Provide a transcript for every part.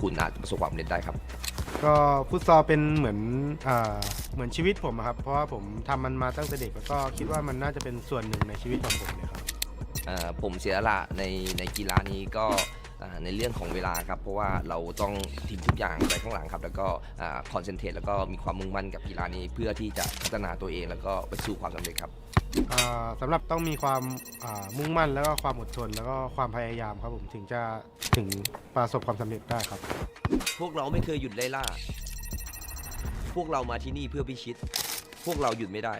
คุณอาจจะประสบความสำเร็จได้ครับก็ฟุตซอลเป็นเหมือนชีวิตผมครับเพราะว่าผมทำมันมาตั้งแต่เด็กแล้วก็คิดว่ามันน่าจะเป็นส่วนหนึ่งในชีวิตของผมเลยครับผมเสียสละในกีฬานี้ก็ในเรื่องของเวลาครับเพราะว่าเราต้องทิ้งทุกอย่างไปข้างหลังครับแล้วก็คอนเซนเทรตแล้วก็มีความมุ่งมั่นกับกีฬานี้เพื่อที่จะพัฒนาตัวเองแล้วก็ไปสู่ความสำเร็จครับสำหรับต้องมีความมุ่งมั่นแล้วก็ความอดทนแล้วก็ความพยายามครับผมถึงประสบความสำเร็จได้ครับพวกเราไม่เคยหยุดไล่ล่าพวกเรามาที่นี่เพื่อพิชิตพวกเราหยุดไม่ได้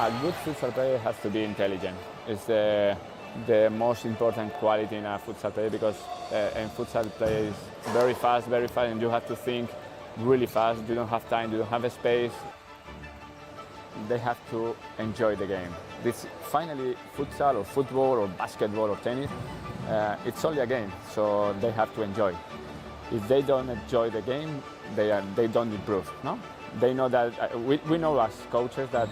A good futsal player has to be intelligent. It's the most important quality in a futsal player because in futsal play is very fast, and you have to think really fast. You don't have time, you don't have a space. They have to enjoy the game. This finally futsal or football or basketball or tennis, it's only a game, so they have to enjoy. If they don't enjoy the game, they don't improve. No, they know that we know as coaches that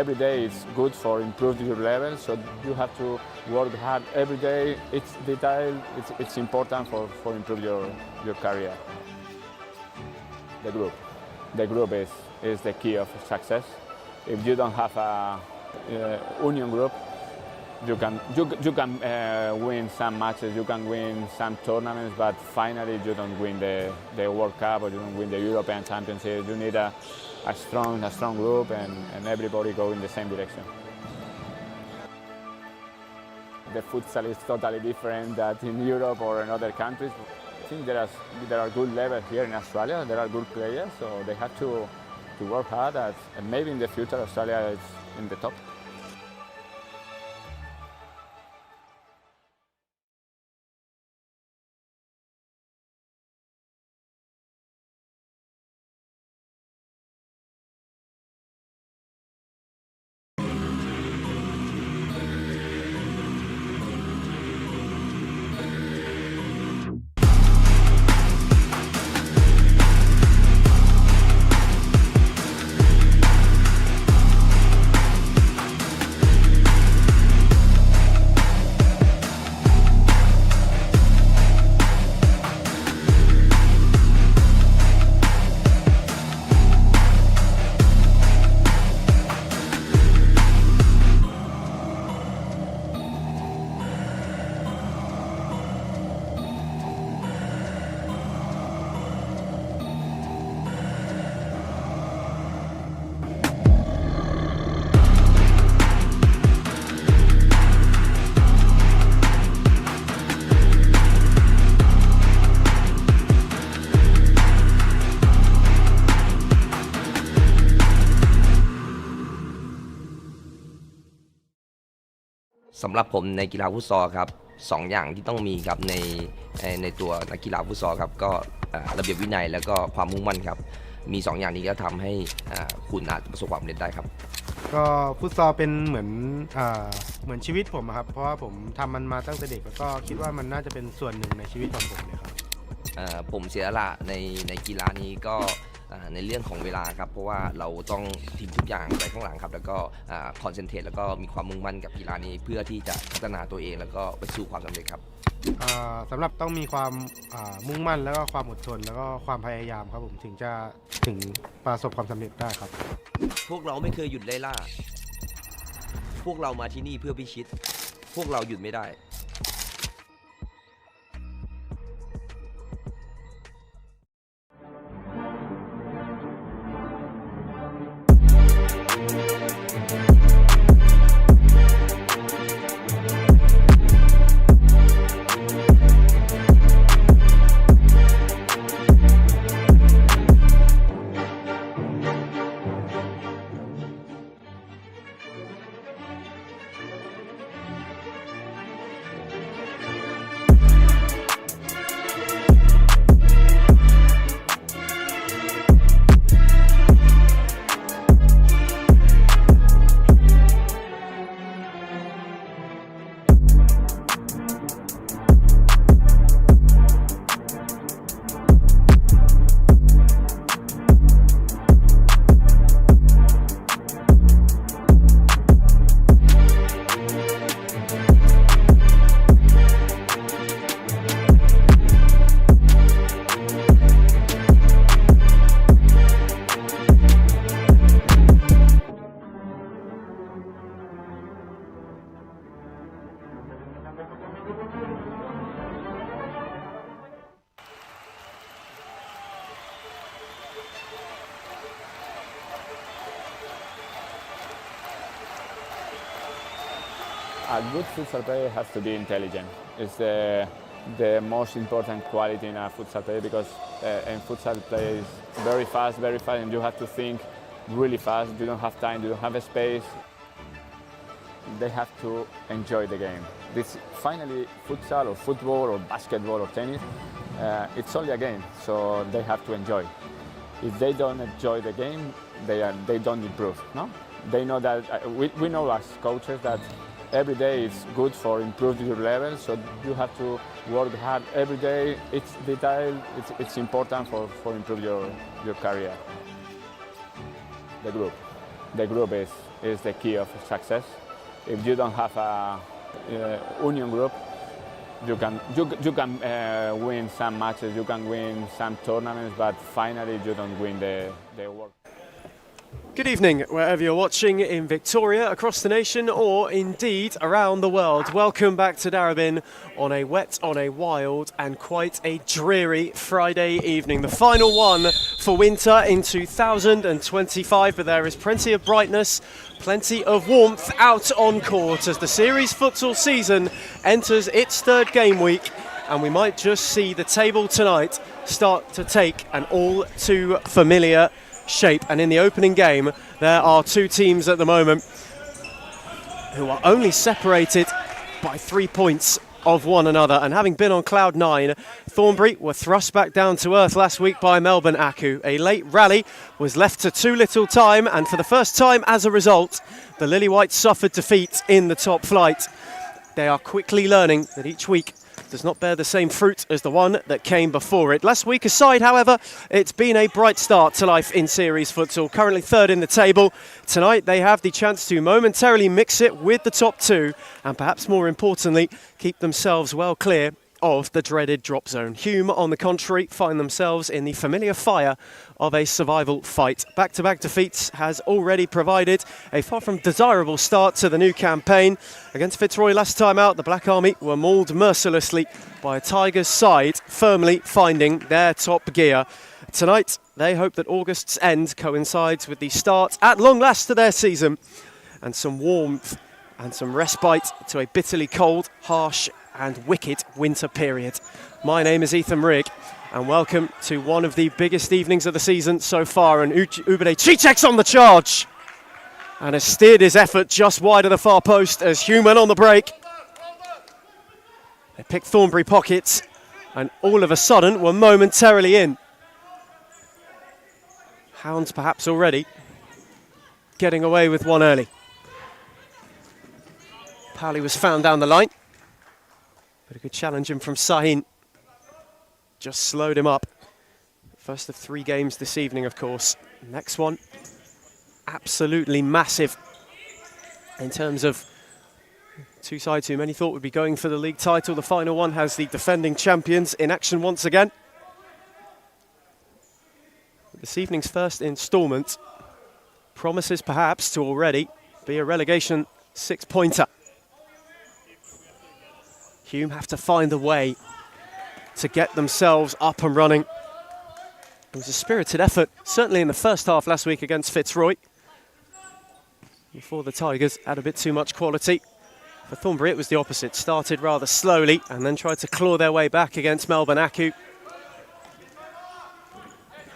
every day is good for improving your level, so you have to work hard every day. It's detail, it's important for improve your career. The group is the key of success. If you don't have a union group, you can win some matches, you can win some tournaments, but finally you don't win the World Cup or you don't win the European Championship. You need a strong group and everybody go in the same direction. The futsal is totally different than in Europe or in other countries. I think there are good levels here in Australia. There are good players, so they have to work hard. And maybe in the future Australia is in the top. สำหรับผมในกีฬาฟุตซอลครับ2 อย่างที่ต้องมีครับในตัวนักกีฬาฟุตซอลครับก็ระเบียบวินัยแล้วก็ความมุ่งมั่นครับมี2 อย่างนี้ก็ทำให้คุณอาจจะประสบความสำเร็จได้ครับก็ฟุตซอลเป็นเหมือนชีวิตผมครับเพราะว่าผมทำมันมาตั้งแต่เด็กแล้วก็คิดว่ามันน่าจะเป็นส่วนหนึ่งในชีวิตของผมเลยครับ ผมเสียสละในกีฬานี้ก็ในเรื่องของเวลาครับเพราะว่าเราต้องทิ้งทุกอย่างไปข้างหลังครับแล้วก็คอนเซนเทรตแล้วก็มีความมุ่งมั่นกับกีฬานี้เพื่อที่จะพัฒนาตัวเองแล้วก็ไปสู่ความสำเร็จครับสำหรับต้องมีความมุ่งมั่นแล้วก็ความอดทนแล้วก็ความพยายามครับผมถึงประสบความสำเร็จได้ครับพวกเราไม่เคยหยุดไล่ล่าพวกเรามาที่นี่เพื่อพิชิตพวกเราหยุดไม่ได้A good futsal player has to be intelligent. It's the most important quality in a futsal player because in futsal play is very fast, and you have to think really fast. You don't have time, you don't have a space. They have to enjoy the game. This finally futsal or football or basketball or tennis, it's only a game, so they have to enjoy. If they don't enjoy the game, they don't improve. No, they know that we know as coaches that every day is good for improving your level, so you have to work hard every day. It's detail, it's important for improve your career. The group is the key of success. If you don't have a union group, you can win some matches, you can win some tournaments, but finally you don't win the work. Good evening, wherever you're watching in Victoria, across the nation, or indeed around the world. Welcome back to Darebin on a wet, on a wild, and quite a dreary Friday evening. The final one for winter in 2025, but there is plenty of brightness, plenty of warmth out on court as the series futsal season enters its third game week, and we might just see the table tonight start to take an all too familiar shape. And in the opening game, there are two teams at the moment who are only separated by 3 points of one another. And having been on cloud nine, Thornbury were thrust back down to earth last week by Melbourne Aku. A late rally was left to too little time, and for the first time as a result, the Lily Whites suffered defeat in the top flight. They are quickly learning that each week does not bear the same fruit as the one that came before it. Last week aside, however, it's been a bright start to life in series futsal, currently third in the table. Tonight they have the chance to momentarily mix it with the top two, and perhaps more importantly, keep themselves well clear of the dreaded drop zone. Hume, on the contrary, find themselves in the familiar fire of a survival fight. Back-to-back defeats has already provided a far from desirable start to the new campaign. Against Fitzroy last time out, the Black Army were mauled mercilessly by a Tigers side firmly finding their top gear. Tonight, they hope that August's end coincides with the start at long last to their season, and some warmth and some respite to a bitterly cold, harsh and wicked winter period. My name is Ethan Rigg, and welcome to one of the biggest evenings of the season so far. And Ubade Cicek's on the charge and has steered his effort just wide of the far post as Hume went on the break. They picked Thornbury pockets and all of a sudden were momentarily in. Hounds perhaps already getting away with one early. Powley was found down the line, but a good challenge in from Sahin. just slowed him up. First of 3 games this evening, of course. Next one, absolutely massive in terms of 2 sides who many thought would be going for the league title. The final one has the defending champions in action once again. This evening's first instalment promises perhaps to already be a relegation 6-pointer. Hume have to find a way to get themselves up and running. It was a spirited effort, certainly in the first half last week against Fitzroy, before the Tigers had a bit too much quality. For Thornbury, it was the opposite. Started rather slowly and then tried to claw their way back against Melbourne Aku.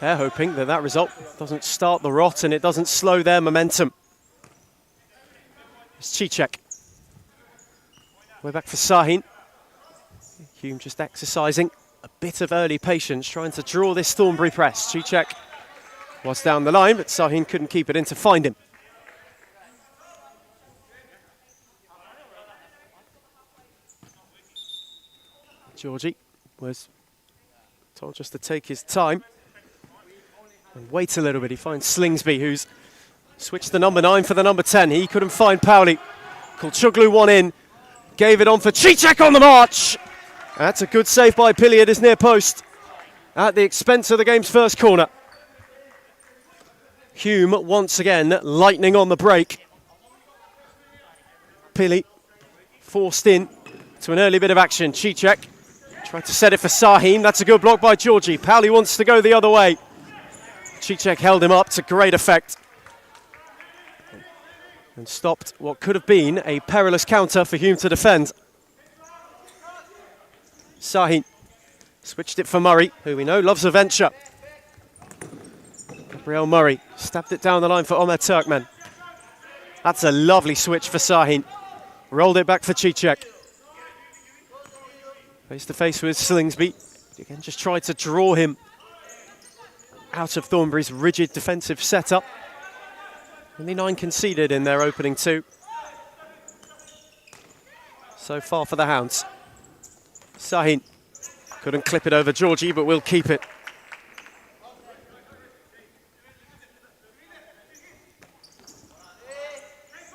They're hoping that that result doesn't start the rot and it doesn't slow their momentum. It's Cicek. Way back for Sahin. Hume just exercising a bit of early patience, trying to draw this Thornbury press. Cicek was down the line, but Sahin couldn't keep it in to find him. Georgie was told just to take his time and wait a little bit. He finds Slingsby, who's switched the number 9 for the number 10. He couldn't find Pauli. Kulchuglu one in, gave it on for Cicek on the march. That's a good save by Pili at his near post at the expense of the game's first corner. Hume once again lightning on the break. Pili forced in to an early bit of action. Cicek tried to set it for Sahin. That's a good block by Georgie. Pauli wants to go the other way. Cicek held him up to great effect and stopped what could have been a perilous counter for Hume to defend. Sahin switched it for Murray, who we know loves a venture. Gabriel Murray stabbed it down the line for Omer Turkmen. That's a lovely switch for Sahin. Rolled it back for Cicek. Face to face with Slingsby. Again, just tried to draw him out of Thornbury's rigid defensive setup. Only 9 conceded in their opening 2 so far for the Hounds. Sahin couldn't clip it over Georgie, but will keep it.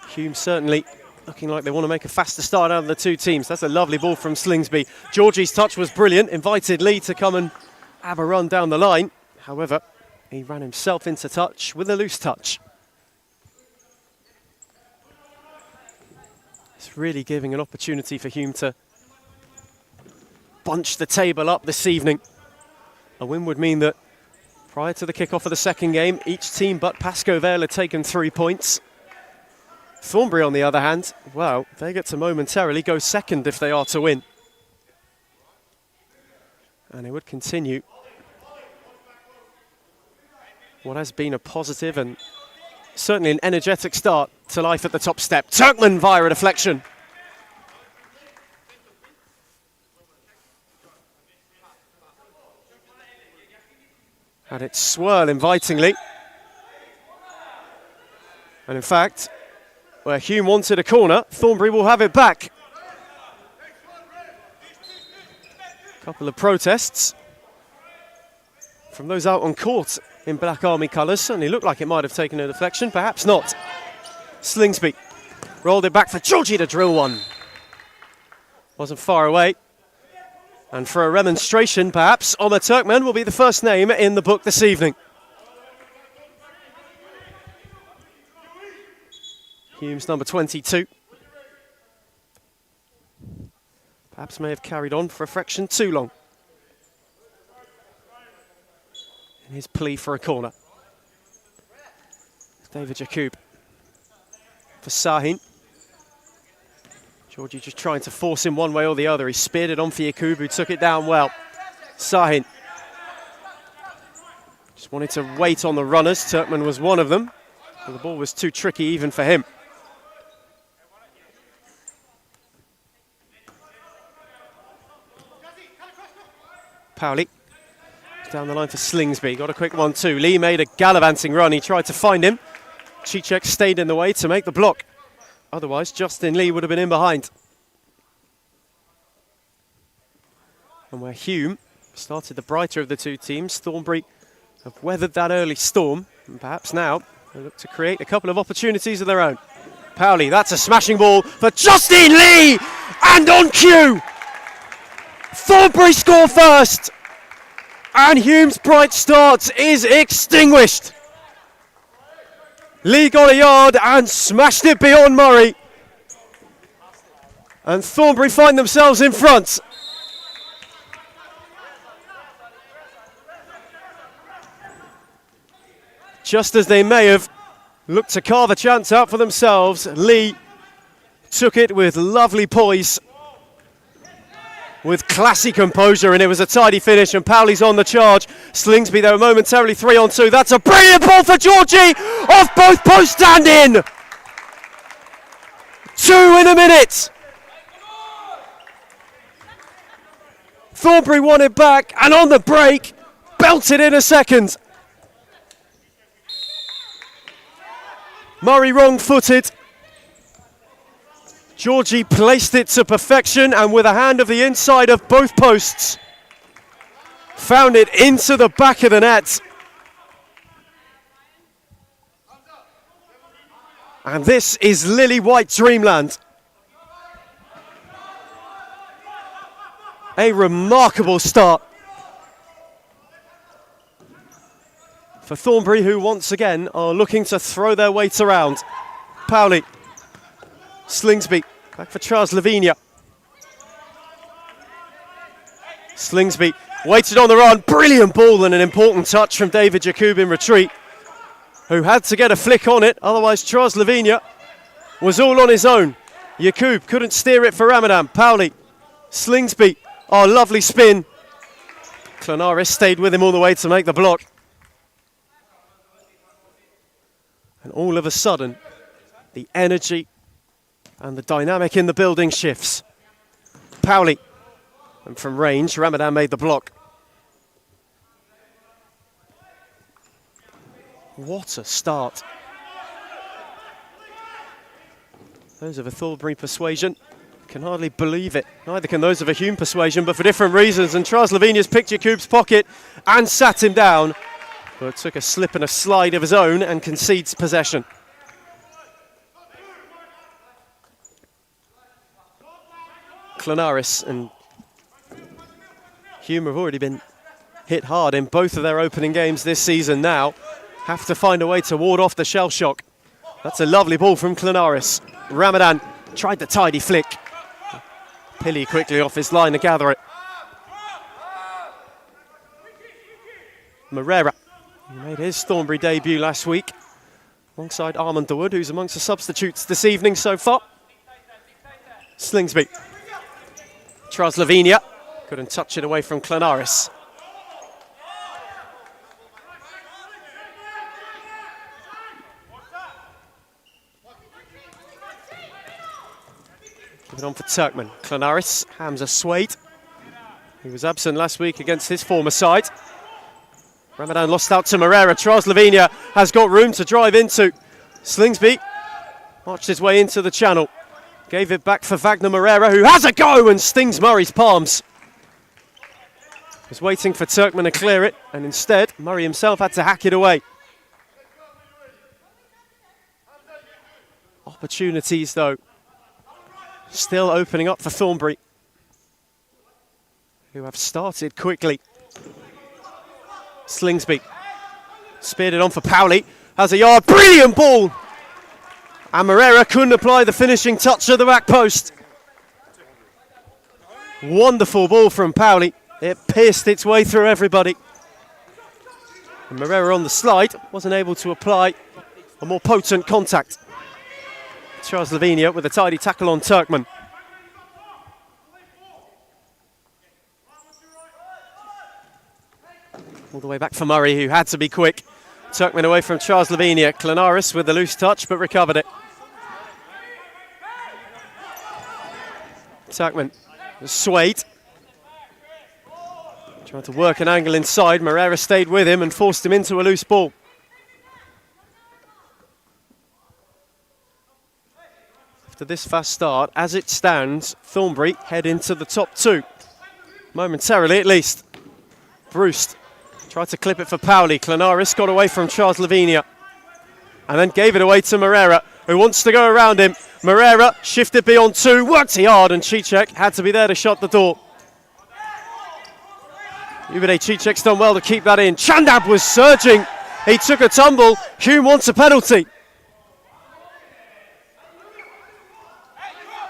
Hume certainly looking like they want to make a faster start out of the 2 teams. That's a lovely ball from Slingsby. Georgie's touch was brilliant, invited Lee to come and have a run down the line. However, he ran himself into touch with a loose touch. It's really giving an opportunity for Hume to bunch the table up this evening. A win would mean that prior to the kickoff of the second game, each team but Pascoe Vale had taken 3 points. Thornbury, on the other hand, well, they get to momentarily go second if they are to win. And it would continue what has been a positive and certainly an energetic start to life at the top step. Turkmen via a deflection. Had it swirl invitingly. And in fact, where Hume wanted a corner, Thornbury will have it back. Couple of protests from those out on court in Black Army colours. Certainly looked like it might have taken a deflection, perhaps not. Slingsby rolled it back for Georgie to drill one. Wasn't far away. And for a remonstration, perhaps, Omer Turkmen will be the first name in the book this evening. Hume's number 22. Perhaps may have carried on for a fraction too long in his plea for a corner. David Jakub for Sahin. Georgie just trying to force him one way or the other. He speared it on for Jakub, who took it down well. Sahin just wanted to wait on the runners. Turkmen was one of them, but the ball was too tricky even for him. Pauli down the line for Slingsby. Got a quick 1-2. Lee made a gallivanting run. He tried to find him. Cicek stayed in the way to make the block. Otherwise, Justin Lee would have been in behind. And where Hume started the brighter of the two teams. Thornbury have weathered that early storm, and perhaps now they look to create a couple of opportunities of their own. Powley, that's a smashing ball for Justine Lee, and on cue, Thornbury score first, and Hume's bright start is extinguished. Lee got a yard and smashed it beyond Murray, and Thornbury find themselves in front. Just as they may have looked to carve a chance out for themselves, Lee took it with lovely poise, with classy composure, and it was a tidy finish, and Powley's on the charge. Slingsby, they were momentarily 3-on-2. That's a brilliant ball for Georgie, off both posts and in. 2 in a minute. Thornbury won it back, and on the break, belted in a second. Murray wrong-footed. Georgie placed it to perfection, and with a hand of the inside of both posts, found it into the back of the net. And this is Lily White dreamland. A remarkable start for Thornbury, who once again are looking to throw their weight around. Powley, Slingsby, back for Charles Lavinia. Slingsby waited on the run, brilliant ball and an important touch from David Jakub in retreat, who had to get a flick on it, otherwise Charles Lavinia was all on his own. Jakub couldn't steer it for Ramadan. Powley, Slingsby, oh, lovely spin. Clonarris stayed with him all the way to make the block. And all of a sudden, the energy and the dynamic in the building shifts. Powley, and from range, Ramadan made the block. What a start. Those of a Thornbury persuasion can hardly believe it. Neither can those of a Hume persuasion, but for different reasons. And Charles Lavinia's picked Jakub's pocket and sat him down, but took a slip and a slide of his own and concedes possession. Clonarris and Hume have already been hit hard in both of their opening games this season now. Have to find a way to ward off the shell shock. That's a lovely ball from Clonarris. Ramadan tried the tidy flick. Pilley quickly off his line to gather it. Moreira, he made his Thornbury debut last week, alongside Armand Dawood, who's amongst the substitutes this evening so far. Slingsby. Charles Lavinia couldn't touch it away from Clonarris. Give it on for Turkman. Clonarris, Hamza Swade. He was absent last week against his former side. Ramadan lost out to Moreira. Charles Lavinia has got room to drive into. Slingsby marched his way into the channel. Gave it back for Wagner Moreira, who has a go and stings Murray's palms. Was waiting for Turkman to clear it, and instead, Murray himself had to hack it away. Opportunities, though, still opening up for Thornbury, who have started quickly. Slingsby speared it on for Powley, has a yard, brilliant ball! And Moreira couldn't apply the finishing touch to the back post. Wonderful ball from Powley. It pierced its way through everybody. And Moreira on the slide wasn't able to apply a more potent contact. Charles Lavinia with a tidy tackle on Turkman. All the way back for Murray, who had to be quick. Turkman away from Charles Lavinia. Clonarris with the loose touch, but recovered it. Turkman, Swade. Tried to work an angle inside. Moreira stayed with him and forced him into a loose ball. After this fast start, as it stands, Thornbury head into the top two. Momentarily, at least. Bruce tried to clip it for Pauli. Clanaris got away from Charles Lavinia and then gave it away to Moreira, who wants to go around him. Moreira shifted beyond two, worked he hard, and Cicek had to be there to shut the door. Ubide Cicek's done well to keep that in. Chandab was surging. He took a tumble. Hume wants a penalty.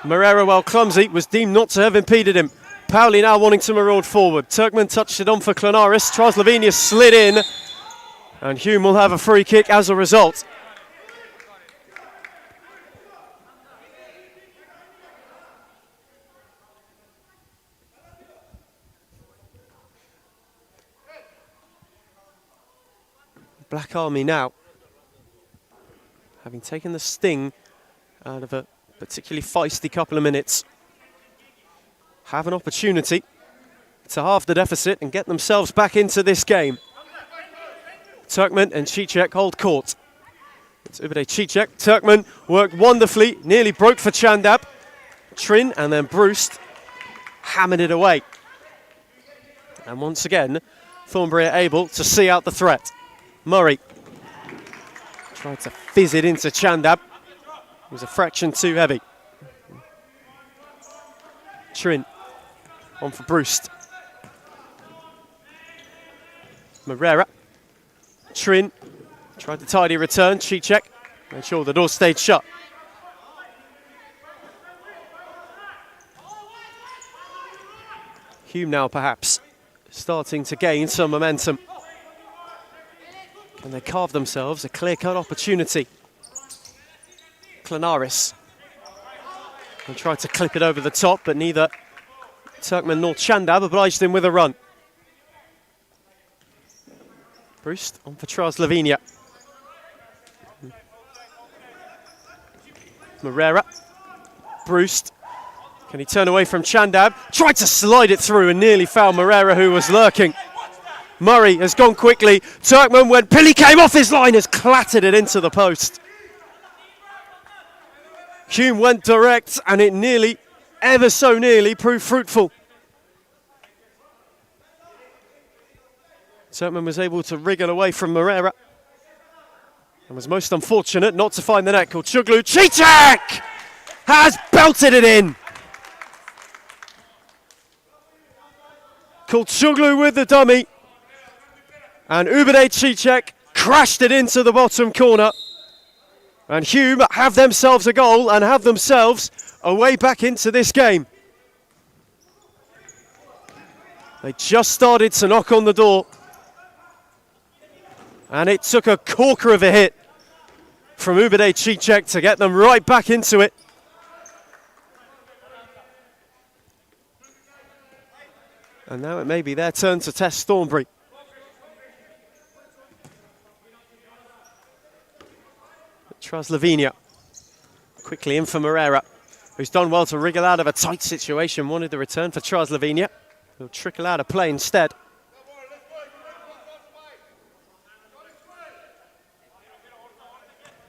Moreira, while clumsy, was deemed not to have impeded him. Pauli now wanting to maraud forward. Turkman touched it on for Clanaris. Charles Lavinia slid in, and Hume will have a free kick as a result. Black Army now, having taken the sting out of a particularly feisty couple of minutes, have an opportunity to halve the deficit and get themselves back into this game. Turkman and Cicek hold court. It's Ubide Cicek. Turkman worked wonderfully, nearly broke for Chandab. Trin and then Bruce hammered it away. And once again, Thornbury are able to see out the threat. Murray tried to fizz it into Chandab. It was a fraction too heavy. Trin on for Bruce. Moreira. Trin tried to tidy return. Cicek made sure the door stayed shut. Hume now perhaps starting to gain some momentum. And they carve themselves a clear-cut opportunity. Clanaris. And tried to clip it over the top, but neither Turkman nor Chandab obliged him with a run. Bruce on for Charles Lavinia. Moreira. Bruce. Can he turn away from Chandab? Tried to slide it through and nearly fouled Moreira, who was lurking. Murray has gone quickly. Turkman, when Pilly came off his line, has clattered it into the post. Hume went direct and it nearly, ever so nearly, proved fruitful. Turkman was able to wriggle away from Moreira and was most unfortunate not to find the net. Kulchuglu. Cicek has belted it in. Kulchuglu with the dummy. And Ubide Cicek crashed it into the bottom corner. And Hume have themselves a goal and have themselves a way back into this game. They just started to knock on the door. And it took a corker of a hit from Ubide Cicek to get them right back into it. And now it may be their turn to test Thornbury. Charles Lavinia quickly in for Moreira, who's done well to wriggle out of a tight situation. Wanted the return for Charles Lavinia. He'll trickle out of play instead.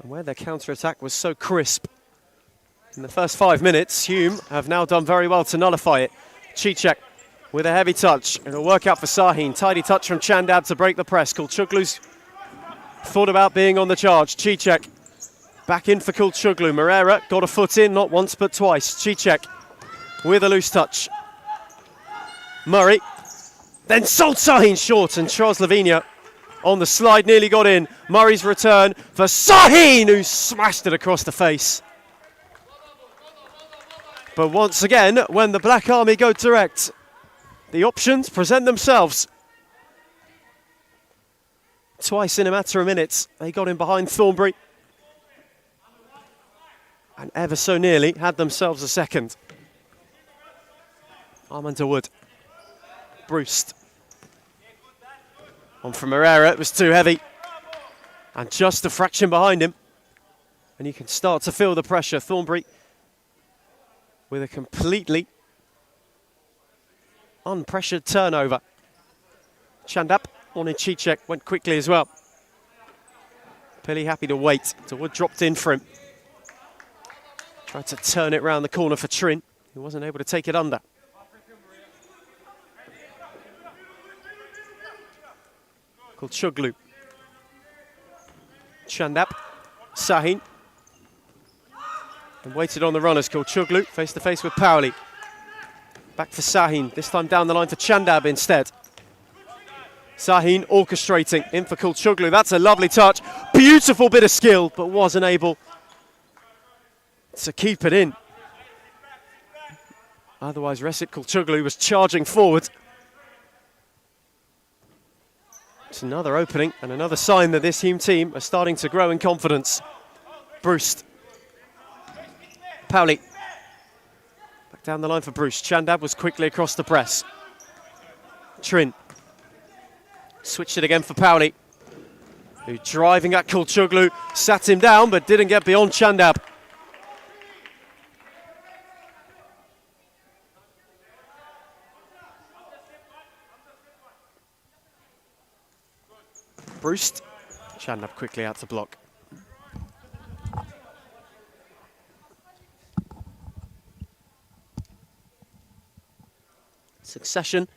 And where their counter-attack was so crisp in the first 5 minutes, Hume have now done very well to nullify it. Cicek with a heavy touch. It'll work out for Sahin. Tidy touch from Chandab to break the press. Kulchuglu's thought about being on the charge. Cicek back in for Kulchuglu. Moreira got a foot in, not once but twice. Cicek with a loose touch. Murray. Then sold Sahin short, and Charles Lavinia on the slide nearly got in. Murray's return for Sahin, who smashed it across the face. But once again, when the Black Army go direct, the options present themselves. Twice in a matter of minutes, they got in behind Thornbury. And ever so nearly had themselves a second. Armando Wood. Bruce. On from Moreira, it was too heavy. And just a fraction behind him. And you can start to feel the pressure. Thornbury with a completely unpressured turnover. Chandab on in Cicek, went quickly as well. Pilly happy to wait. So Wood dropped in for him. Tried to turn it round the corner for Trin. He wasn't able to take it under. Kulchoglu. Chandab. Sahin. And waited on the runners. Kulchoglu face to face with Pauli. Back for Sahin, this time down the line for Chandab instead. Sahin orchestrating in for Kulchoglu. That's a lovely touch. Beautiful bit of skill, but wasn't able to keep it in. Otherwise, Recep Kulchoglu was charging forward. It's another opening and another sign that this Hume team are starting to grow in confidence. Bruce. Pauli. Back down the line for Bruce. Chandab was quickly across the press. Trin. Switched it again for Pauli, who driving at Kulchoglu, sat him down but didn't get beyond Chandab. Bruce. Chandab quickly out to block. Succession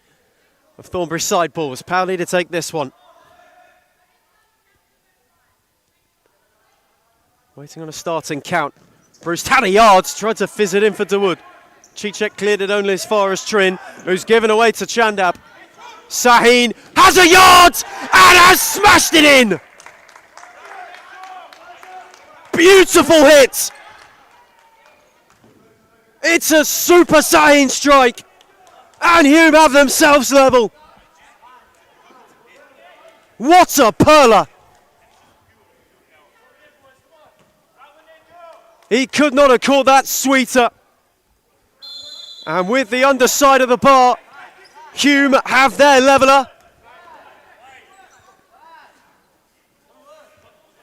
of Thornbury side balls. Pauli to take this one. Waiting on a starting count. Bruce had a yards, tried to fizz it in for Dawood. Cicek cleared it only as far as Trin, who's given away to Chandab. Sahin has a yard and has smashed it in! Beautiful hit! It's a super Sahin strike! And Hume have themselves level. What a perler! He could not have caught that sweeter. And with the underside of the bar, Hume have their leveller.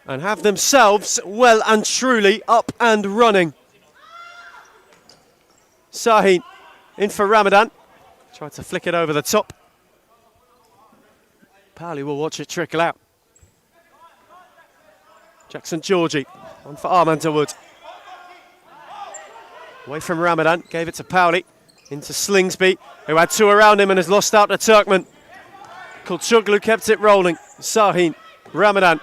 And have themselves well and truly up and running. Sahin in for Ramadan. Tried to flick it over the top. Pauli will watch it trickle out. Jackson Georgie on for Armand Dawood. Away from Ramadan, gave it to Pauli. Into Slingsby, who had two around him and has lost out to Turkmen. Kulchoglu kept it rolling. Sahin, Ramadan.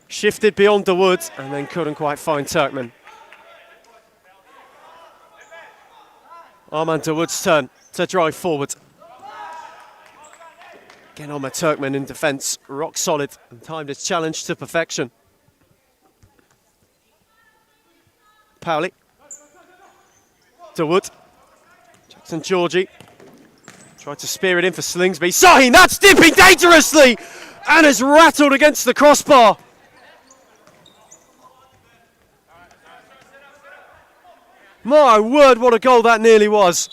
Shifted beyond Dawood and then couldn't quite find Turkmen. Armand Dawood's turn to drive forward. Again, Omar Turkmen in defence, rock solid, and timed his challenge to perfection. Pauli. Dawood. Jackson Georgie. Tried to spear it in for Slingsby. Sahin, that's dipping dangerously! And has rattled against the crossbar. My word, what a goal that nearly was.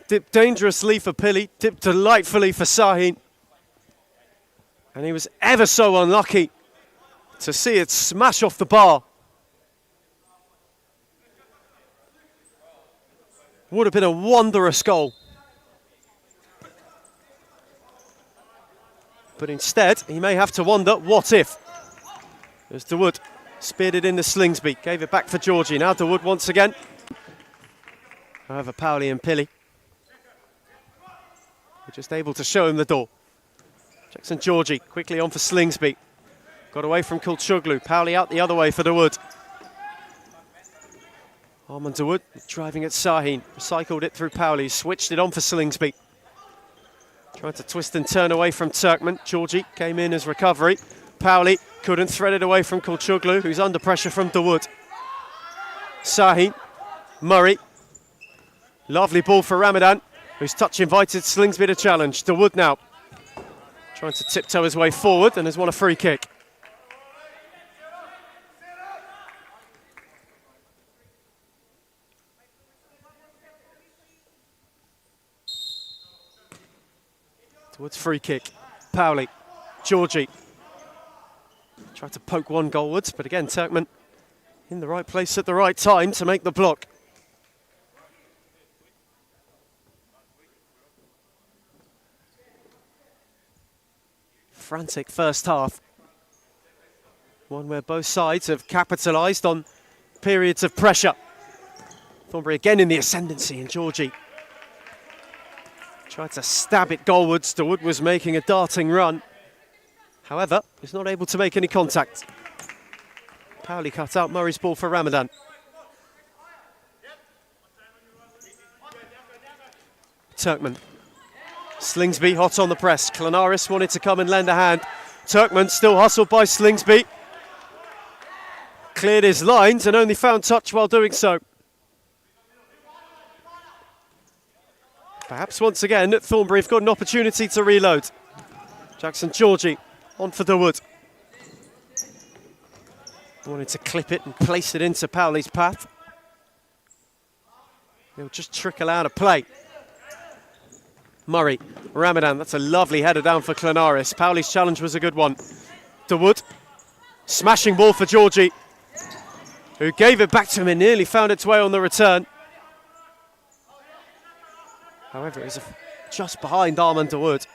Dipped dangerously for Pili, dipped delightfully for Sahin. And he was ever so unlucky to see it smash off the bar. Would have been a wondrous goal. But instead, he may have to wonder, what if? There's Dawood, speared it into Slingsby, gave it back for Georgie. Now Dawood once again. However, Pauli and Pili were just able to show him the door. Jackson Georgie quickly on for Slingsby. Got away from Kulchoglu. Pauli out the other way for Dawood. Armand Dawood driving at Sahin. Recycled it through Pauli. Switched it on for Slingsby. Tried to twist and turn away from Turkmen. Georgie came in as recovery. Pauli couldn't thread it away from Kulchoglu, who's under pressure from Dawood. Sahin. Murray. Lovely ball for Ramadan, whose touch invited Slingsby to challenge. Dawood now trying to tiptoe his way forward and has won a free kick. Dawood's free kick. Pauli. Georgie. Tried to poke one goalwards, but again, Turkmen in the right place at the right time to make the block. Frantic first half. One where both sides have capitalised on periods of pressure. Thornbury again in the ascendancy, and Georgie Tried to stab it goalwards. DeWood was making a darting run. However, he's not able to make any contact. Powley cut out Murray's ball for Ramadan. Turkman. Slingsby hot on the press. Klanaris wanted to come and lend a hand. Turkman still hustled by Slingsby. Cleared his lines and only found touch while doing so. Perhaps once again, Thornbury have got an opportunity to reload. Jackson Georgie on for DeWood. Wanted to clip it and place it into Powley's path. He'll just trickle out of play. Murray, Ramadan, that's a lovely header down for Klanaris. Powley's challenge was a good one. DeWood, smashing ball for Georgie, who gave it back to him and nearly found its way on the return. However, it was just behind Armand DeWood.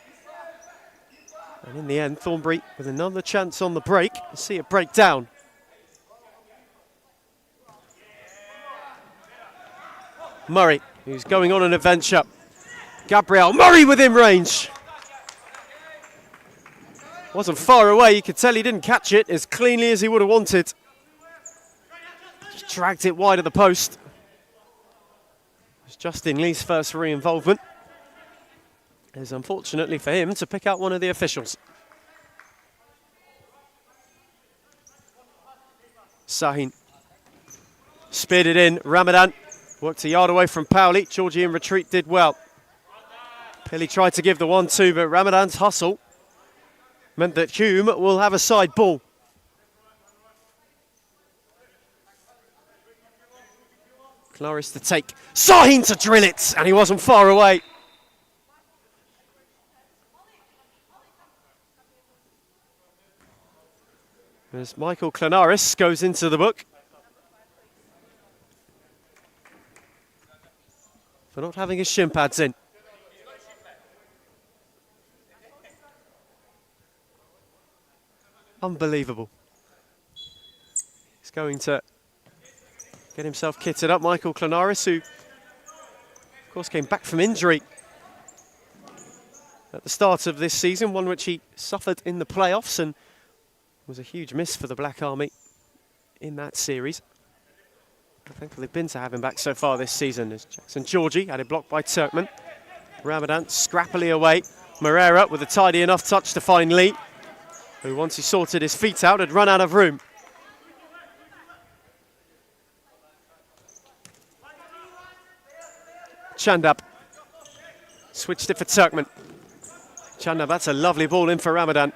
And in the end, Thornbury with another chance on the break. You see it break down. Murray, who's going on an adventure. Gabriel Murray within range. Wasn't far away. You could tell he didn't catch it as cleanly as he would have wanted. Just dragged it wide of the post. It was Justin Lee's first re-involvement. It is unfortunately for him to pick out one of the officials. Sahin speared it in. Ramadan worked a yard away from Powley. Georgie in retreat did well. Pilly tried to give the 1-2, but Ramadan's hustle meant that Hume will have a side ball. Claris to take. Sahin to drill it, and he wasn't far away. As Michael Klanaris goes into the book for not having his shin pads in. Unbelievable. He's going to get himself kitted up. Michael Klanaris, who of course came back from injury at the start of this season, one which he suffered in the playoffs and was a huge miss for the Black Army in that series. Thankfully, they've been to have him back so far this season. As Jackson Georgie had it blocked by Turkman. Ramadan scrappily away. Moreira with a tidy enough touch to find Lee, who once he sorted his feet out had run out of room. Chandab switched it for Turkman. Chandab, that's a lovely ball in for Ramadan,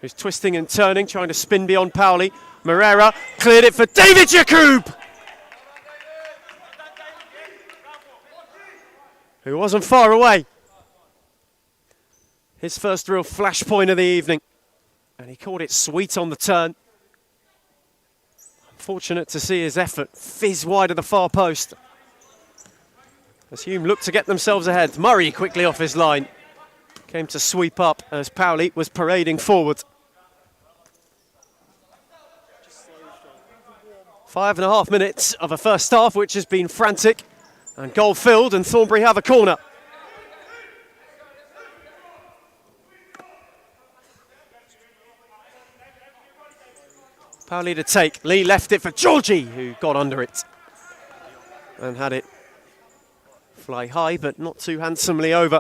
who's twisting and turning, trying to spin beyond Powley. Moreira cleared it for David Yacoub, who wasn't far away. His first real flashpoint of the evening, and he caught it sweet on the turn. Fortunate to see his effort fizz wide of the far post as Hume looked to get themselves ahead. Murray quickly off his line. Came to sweep up as Powley was parading forward. 5.5 minutes of a first half which has been frantic, and goal filled, and Thornbury have a corner. Powley to take. Lee left it for Georgie, who got under it and had it fly high, but not too handsomely over.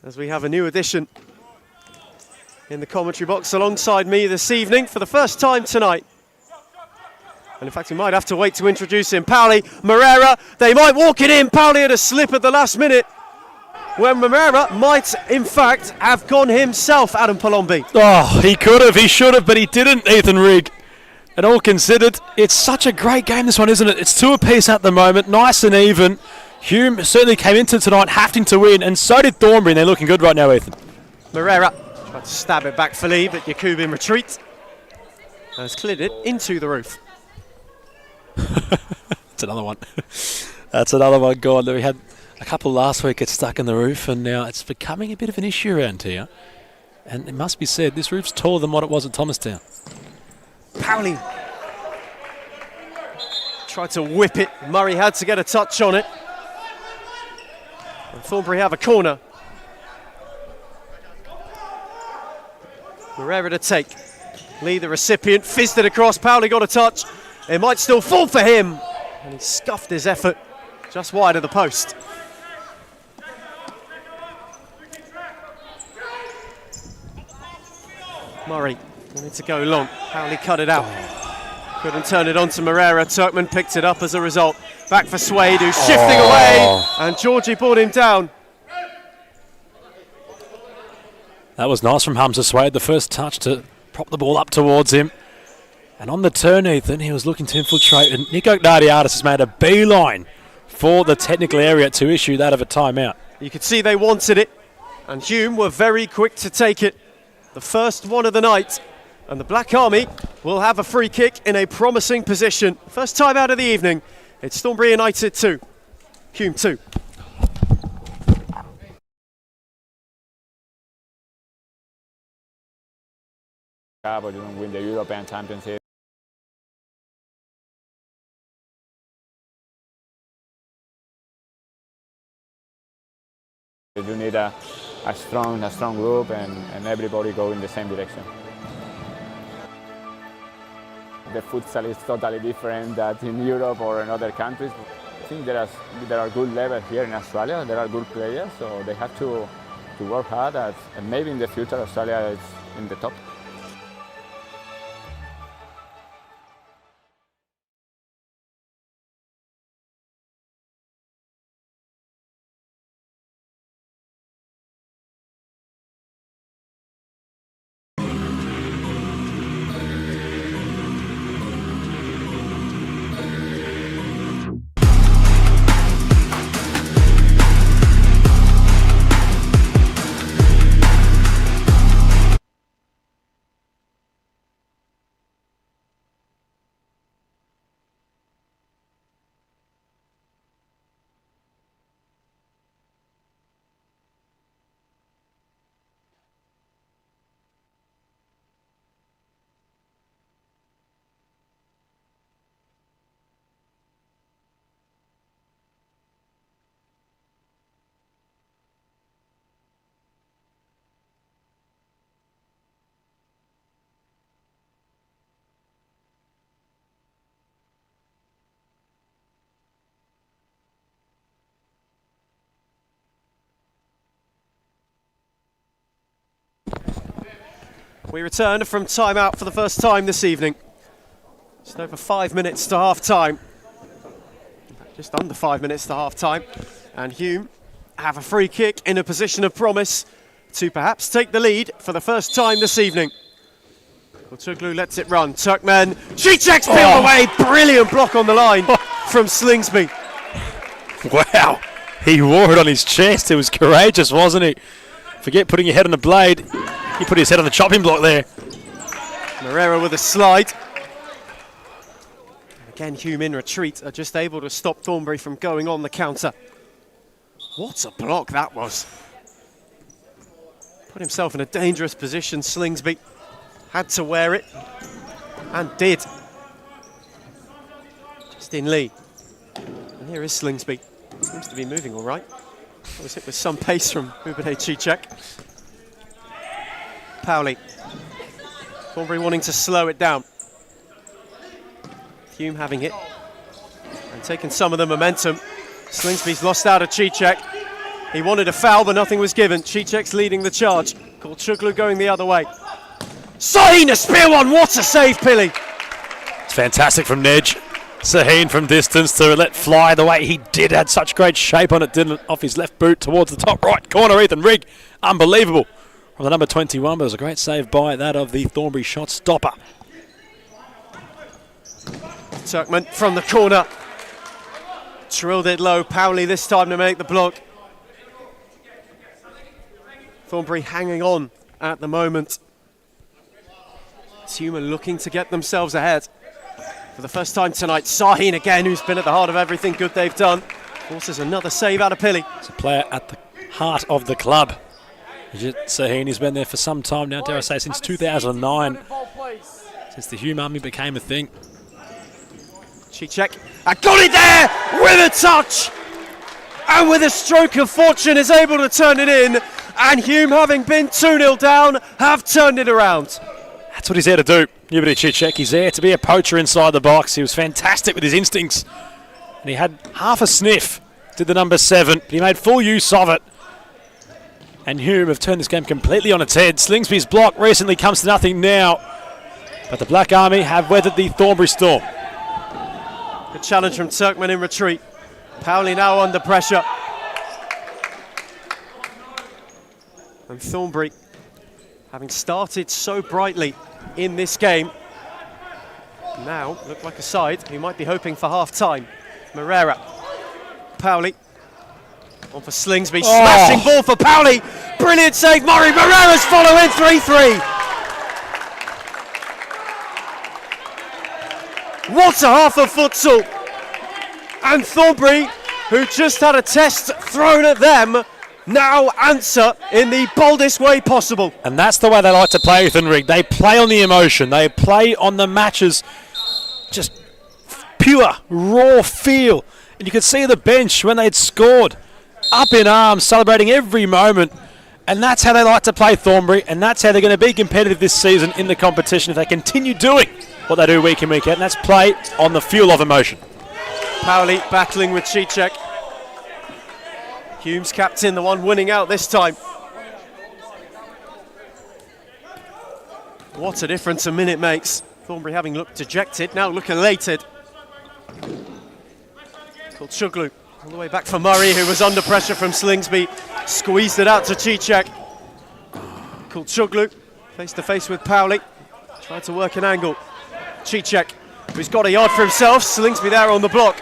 As we have a new addition in the commentary box alongside me this evening for the first time tonight. And in fact, we might have to wait to introduce him. Powley, Moreira, they might walk it in. Powley had a slip at the last minute, when Moreira might, in fact, have gone himself, Adam Palombi. Oh, he could have, he should have, but he didn't, Ethan Rigg. And all considered, it's such a great game, this one, isn't it? It's two apiece at the moment, nice and even. Hume certainly came into tonight having to win, and so did Thornbury, and they're looking good right now, Ethan. Moreira tried to stab it back for Lee, but Yacoub in retreat has cleared it into the roof. That's another one. That's another one gone. We had a couple last week get stuck in the roof, and now it's becoming a bit of an issue around here. And it must be said, this roof's taller than what it was at Thomastown. Powley tried to whip it. Murray had to get a touch on it. And Thornbury have a corner. Moreira to take. Lee, the recipient, fizzed it across. Powley got a touch. It might still fall for him. And he scuffed his effort just wide of the post. Murray wanted to go long. Powley cut it out. Couldn't turn it on to Moreira. Turkman picked it up as a result. Back for Swade, who's shifting away. And Georgie brought him down. That was nice from Hamza Swade, the first touch to prop the ball up towards him. And on the turn, Ethan, he was looking to infiltrate, and Nico Gnardiadis has made a beeline for the technical area to issue that of a timeout. You could see they wanted it, and Hume were very quick to take it. The first one of the night, and the Black Army will have a free kick in a promising position. First time out of the evening. It's Thornbury United 2, Hume 2. But you don't win the European Championship. You need a strong group and everybody go in the same direction. The futsal is totally different than in Europe or in other countries. I think there are good levels here in Australia. There are good players, so they have to work hard. And maybe in the future Australia is in the top. We return from timeout for the first time this evening. Just over 5 minutes to half time. Just under 5 minutes to half time. And Hume have a free kick in a position of promise to perhaps take the lead for the first time this evening. Kurtoglu lets it run. Turkmen, Cicek's peeled away. Brilliant block on the line from Slingsby. Wow, he wore it on his chest. It was courageous, wasn't he? Forget putting your head on the blade. He put his head on the chopping block there. Moreira with a slide. Again, Hume in retreat are just able to stop Thornbury from going on the counter. What a block that was. Put himself in a dangerous position, Slingsby. Had to wear it, and did. Just in Lee. And here is Slingsby. Seems to be moving all right. That was hit with some pace from Bubade Cicek. Powley. Thornbury wanting to slow it down. Hume having it and taking some of the momentum. Slingsby's lost out of Cicek. He wanted a foul, but nothing was given. Cicek's leading the charge. Kurtoglu going the other way. Sahin, a spear one. What a save, Pilly. It's fantastic from Nedge. Sahin from distance to let fly the way he did. Had such great shape on it, didn't it? Off his left boot towards the top right corner. Ethan Rigg, unbelievable. From the number 21, but it was a great save by that of the Thornbury shot stopper. Turkman from the corner. Drilled it low. Powley this time to make the block. Thornbury hanging on at the moment. Hume looking to get themselves ahead. For the first time tonight, Sahin again, who's been at the heart of everything good they've done. Forces another save out of Pilly. It's a player at the heart of the club. Sahin, he's been there for some time now, dare I say, since 2009. Since the Hume Army became a thing. Cicek, got it there with a touch. and with a stroke of fortune is able to turn it in, and Hume, having been 2-0 down, have turned it around. That's what he's there to do. Nubity Cicek, he's there to be a poacher inside the box. He was fantastic with his instincts, and he had half a sniff, did the number 7, but he made full use of it. And Hume have turned this game completely on its head. Slingsby's block recently comes to nothing now, but the Black Army have weathered the Thornbury storm. Good challenge from Turkmen in retreat. Powley now under pressure. And Thornbury, having started so brightly in this game, now look like a side who might be hoping for half-time. Moreira, Powley, on for Slingsby, smashing ball for Powley. Brilliant save, Murray. Moreira's following 3-3. What a half of futsal. And Thornbury, who just had a test thrown at them, now answer in the boldest way possible. And that's the way they like to play, Ethan Rigg. They play on the emotion. They play on the matches. Just pure, raw feel. And you could see the bench when they'd scored, up in arms, celebrating every moment. And that's how they like to play, Thornbury. And that's how they're going to be competitive this season in the competition if they continue doing what they do week in, week out. And that's play on the fuel of emotion. Powley battling with Cicek. Hume's captain, the one winning out this time. What a difference a minute makes. Thornbury having looked dejected, now look elated. Kulchuglu all the way back for Murray, who was under pressure from Slingsby. Squeezed it out to Cicek. Kulchuglu face to face with Powley. Tried to work an angle. Cicek, who's got a yard for himself. Slingsby there on the block.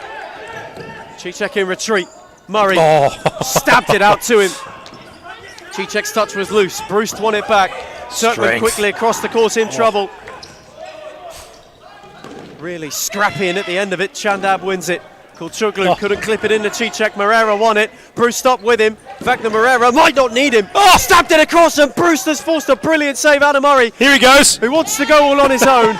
Cicek in retreat. Murray stabbed it out to him. Cicek's touch was loose. Bruce won it back. Turkmen quickly across the course in trouble. Really scrappy, and at the end of it, Chandab wins it. Kulchuglu couldn't clip it into Cicek. Moreira won it. Bruce stopped with him. In fact, the Moreira might not need him. Stabbed it across, and Bruce has forced a brilliant save out of Murray. Here he goes. Who wants to go all on his own.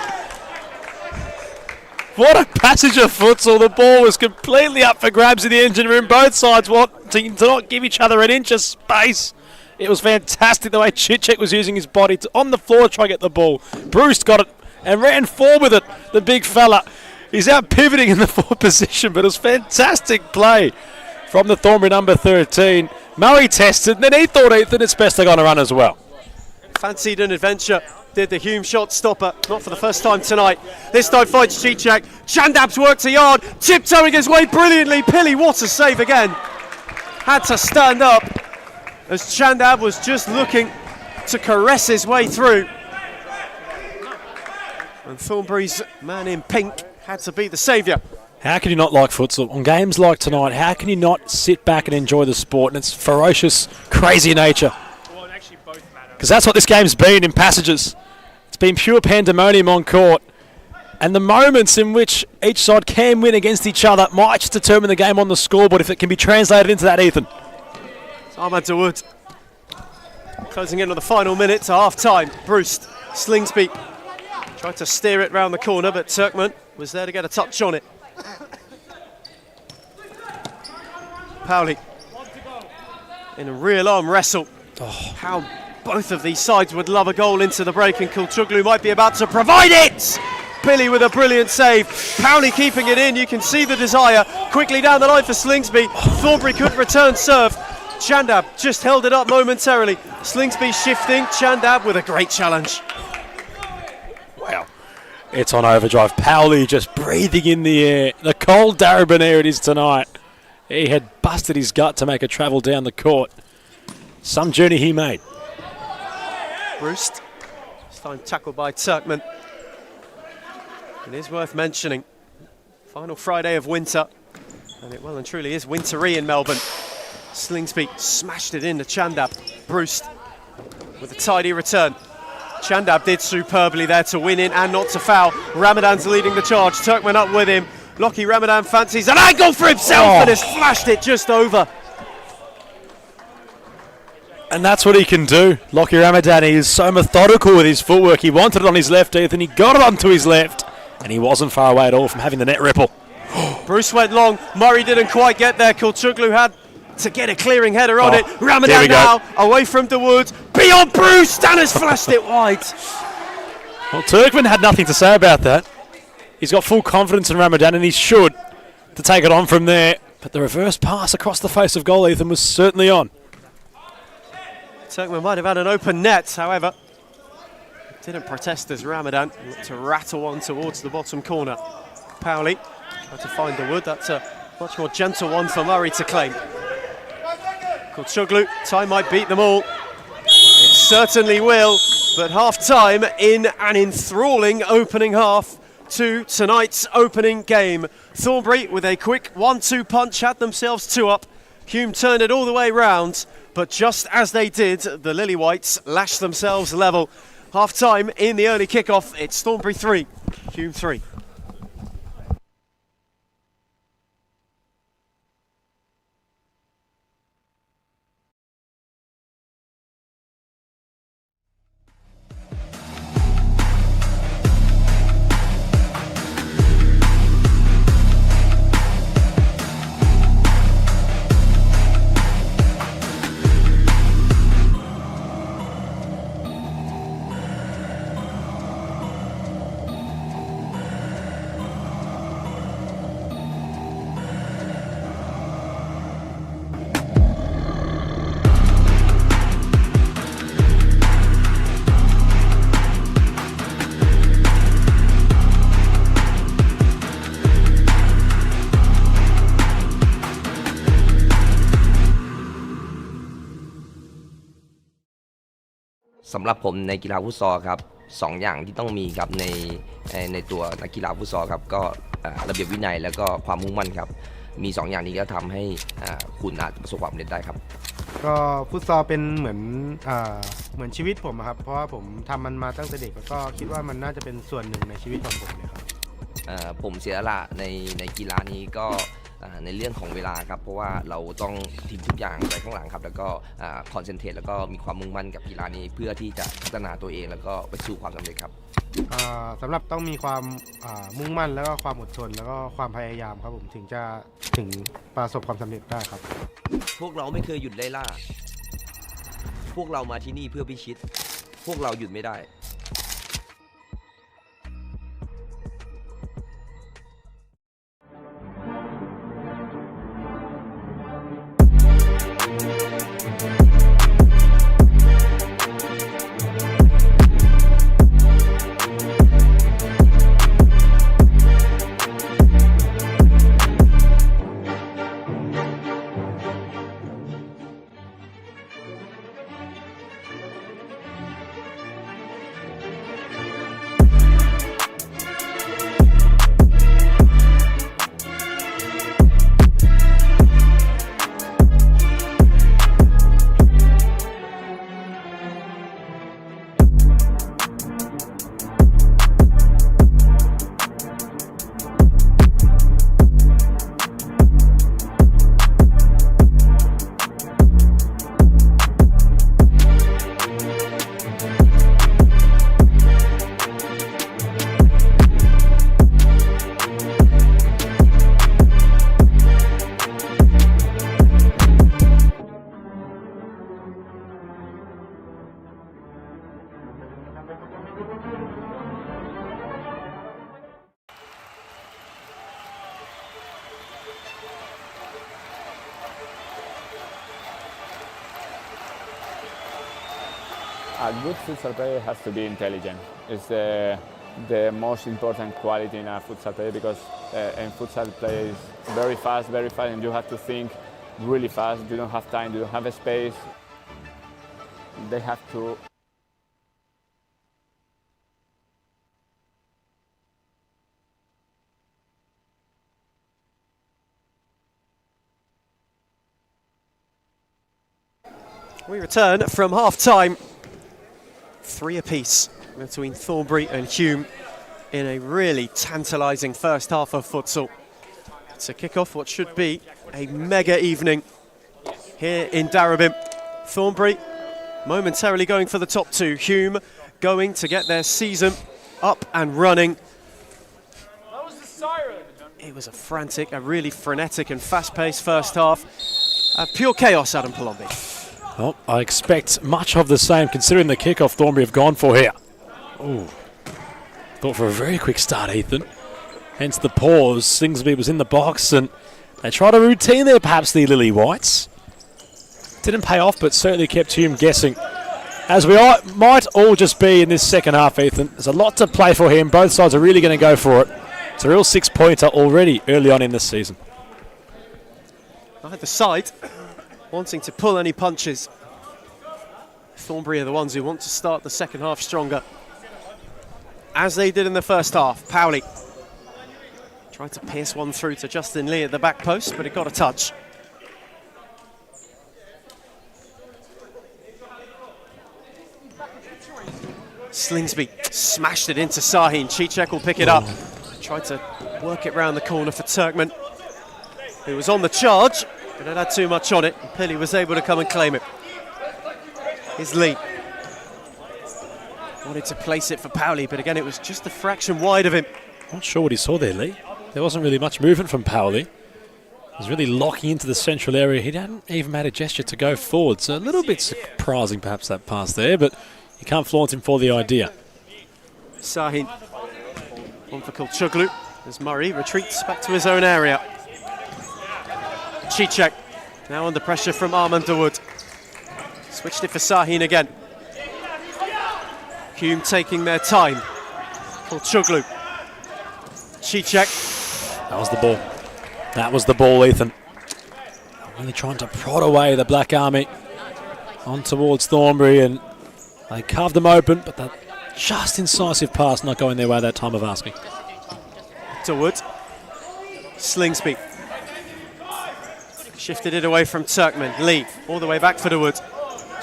What a passage of futsal. The ball was completely up for grabs in the engine room. Both sides wanting to not give each other an inch of space. It was fantastic the way Cicek was using his body on the floor to try to get the ball. Bruce got it and ran forward with it, the big fella. He's out pivoting in the forward position, but it was fantastic play from the Thornbury number 13. Murray tested, and then he thought, Ethan, it's best to go on a run as well. Fancied an adventure. Did the Hume shot stopper, not for the first time tonight. This time finds Cicek. Chandab's worked a yard, tiptoeing his way brilliantly. Pilly, what a save again. Had to stand up as Chandab was just looking to caress his way through. And Thornbury's man in pink had to be the saviour. How can you not like futsal? On games like tonight, how can you not sit back and enjoy the sport and its ferocious, crazy nature? Because that's what this game's been in passages. It's been pure pandemonium on court. And the moments in which each side can win against each other might just determine the game on the scoreboard if it can be translated into that, Ethan. Ahmad Dawood closing in on the final minute to half-time. Bruce, Slingsby tried to steer it round the corner, but Turkmen was there to get a touch on it. Powley in a real arm wrestle. How both of these sides would love a goal into the break, and Kulchuglu might be about to provide it! Pilly with a brilliant save. Powley keeping it in. You can see the desire. Quickly down the line for Slingsby. Thornbury could return serve. Chandab just held it up momentarily. Slingsby shifting. Chandab with a great challenge. Wow. It's on overdrive. Powley just breathing in the air. The cold Darabin air it is tonight. He had busted his gut to make a travel down the court. Some journey he made. Bruce. This time tackled by Turkmen. It is worth mentioning, final Friday of winter, and it well and truly is wintry in Melbourne. Slingsby smashed it into Chandab. Bruce with a tidy return. Chandab did superbly there to win in and not to foul. Ramadan's leading the charge. Turkmen up with him. Lockie Ramadan fancies an angle for himself and has flashed it just over. And that's what he can do. Lockie Ramadan, he is so methodical with his footwork. He wanted it on his left, Ethan. He got it onto his left. And he wasn't far away at all from having the net ripple. Bruce went long. Murray didn't quite get there. Kulchuglu had to get a clearing header on Oh, it. there we Ramadan go. now, away from Dawood. Beyond Bruce, Stannis flashed it wide. Well, Turkman had nothing to say about that. He's got full confidence in Ramadan, and he should to take it on from there. But the reverse pass across the face of goal, Ethan, was certainly on. Turkman might have had an open net, however. Didn't protest as Ramadan looked to rattle on towards the bottom corner. Powley tried to find Dawood. That's a much more gentle one for Murray to claim. Kulchoglu, time might beat them all. It certainly will, but half-time in an enthralling opening half to tonight's opening game. Thornbury with a quick 1-2 punch had themselves 2 up. Hume turned it all the way round, but just as they did, the Lily Whites lashed themselves level. Half-time in the early kickoff, it's Thornbury 3, Hume 3.สำหรับผมในกีฬาฟุตซอลครับ2 อย่างที่ต้องมีครับในตัวนักกีฬาฟุตซอลครับก็ระเบียบวินัยแล้วก็ความมุ่งมั่นครับมี2 อย่างนี้ก็ทำให้คุณอาจประสบความสำเร็จได้ครับก็ฟุตซอลเป็นเหมือนชีวิตผมครับเพราะว่าผมทำมันมาตั้งแต่เด็กแล้วก็คิดว่ามันน่าจะเป็นส่วนหนึ่งในชีวิตของผมเลยครับผมเสียสละในกีฬานี้ก็ในเรื่องของเวลาครับเพราะว่าเราต้องทิ้งทุกอย่างไว้ข้างหลังครับแล้วก็คอนเซนเทรตแล้วก็มีความมุ่งมั่นกับกีฬานี้เพื่อที่จะพัฒนาตัวเองแล้วก็ไปสู่ความสำเร็จครับสำหรับต้องมีความมุ่งมั่นแล้วก็ความอดทนแล้วก็ความพยายามครับผมถึงประสบความสำเร็จได้ครับพวกเราไม่เคยหยุดไล่ล่าพวกเรามาที่นี่เพื่อพิชิตพวกเราหยุดไม่ได้ A good futsal player has to be intelligent. It's the most important quality in a futsal player because in futsal play is very fast, and you have to think really fast. You don't have time, you don't have a space. They have to We return from half-time. 3 apiece between Thornbury and Hume in a really tantalising first half of futsal. To kick off what should be a mega evening here in Darabin. Thornbury momentarily going for the top 2. Hume going to get their season up and running. It was a really frenetic and fast-paced first half. Pure chaos, Adam Palombi. Well, I expect much of the same considering the kickoff Thornbury have gone for here. Ooh. Thought for a very quick start, Ethan. Hence the pause. Slingsby was in the box and they tried a routine there, perhaps the Lily Whites. Didn't pay off, but certainly kept Hume guessing. As we might all just be in this second half, Ethan. There's a lot to play for here, and both sides are really going to go for it. It's a real 6-pointer already early on in this season. Either side wanting to pull any punches. Thornbury are the ones who want to start the second half stronger, as they did in the first half. Powley tried to pierce one through to Justin Lee at the back post, but it got a touch. Slingsby smashed it into Sahin. Cicek will pick it up. Tried to work it round the corner for Turkmen, who was on the charge, but it had too much on it, and Pili was able to come and claim it. Here's Lee. Wanted to place it for Powley, but again, it was just a fraction wide of him. Not sure what he saw there, Lee. There wasn't really much movement from Powley. He was really locking into the central area. He hadn't even made a gesture to go forward, so a little bit surprising perhaps that pass there, but you can't flaunt him for the idea. Sahin on for Kulchuglu as Murray retreats back to his own area. Cicek now under pressure from Armand Dawood. Switched it for Sahin again. Hume taking their time. Kulchuglu. Cicek. That was the ball. That was the ball, Ethan. Really trying to prod away the Black Army on towards Thornbury, and they carved them open, but that just incisive pass not going their way that time of asking. Dawood. Slingsby. Shifted it away from Turkmen. Lee all the way back for Dawood.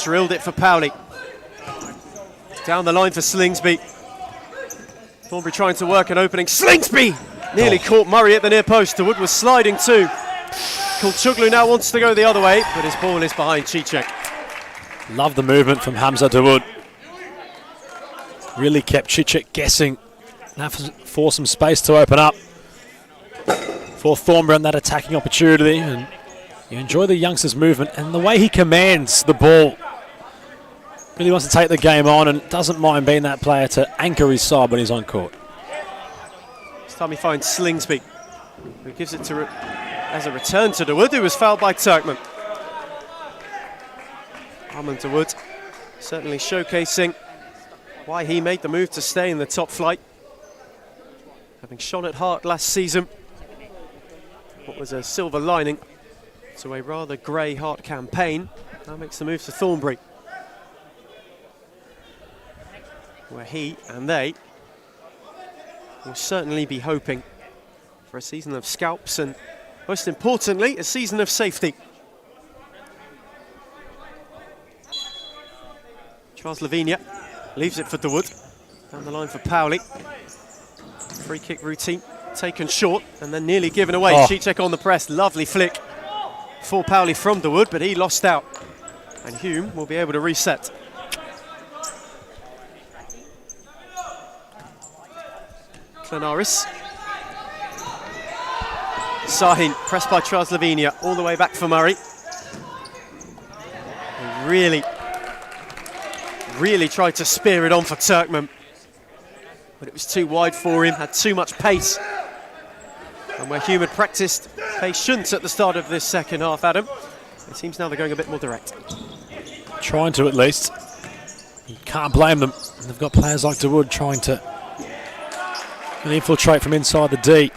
Drilled it for Powley. Down the line for Slingsby. Thornbury trying to work an opening. Slingsby nearly caught Murray at the near post. Dawood was sliding too. Kulchuglu now wants to go the other way, but his ball is behind Cicek. Love the movement from Hamza Dawood. Really kept Cicek guessing. Now for some space to open up for Thornbury on that attacking opportunity. And you enjoy the youngster's movement and the way he commands the ball. Really wants to take the game on and doesn't mind being that player to anchor his side when he's on court. This time he finds Slingsby, who gives it to as a return to Dawood, who was fouled by Turkmen. Armand Dawood certainly showcasing why he made the move to stay in the top flight. Having shone at Hart last season, what was a silver lining to a rather grey Hart campaign, now makes the move to Thornbury, where he and they will certainly be hoping for a season of scalps and, most importantly, a season of safety. Charles Lavinia leaves it for Dawood. Down the line for Powley. Free kick routine taken short and then nearly given away. Cicek on the press. Lovely flick for Powley from Dawood, but he lost out. And Hume will be able to reset. Clenaris. Sahin pressed by Charles Lavinia all the way back for Murray. He really tried to spear it on for Turkmen, but it was too wide for him, had too much pace. And where Hume had practiced patience at the start of this second half, Adam, it seems now they're going a bit more direct. Trying to, at least. You can't blame them. They've got players like Dawood trying to infiltrate from inside the D.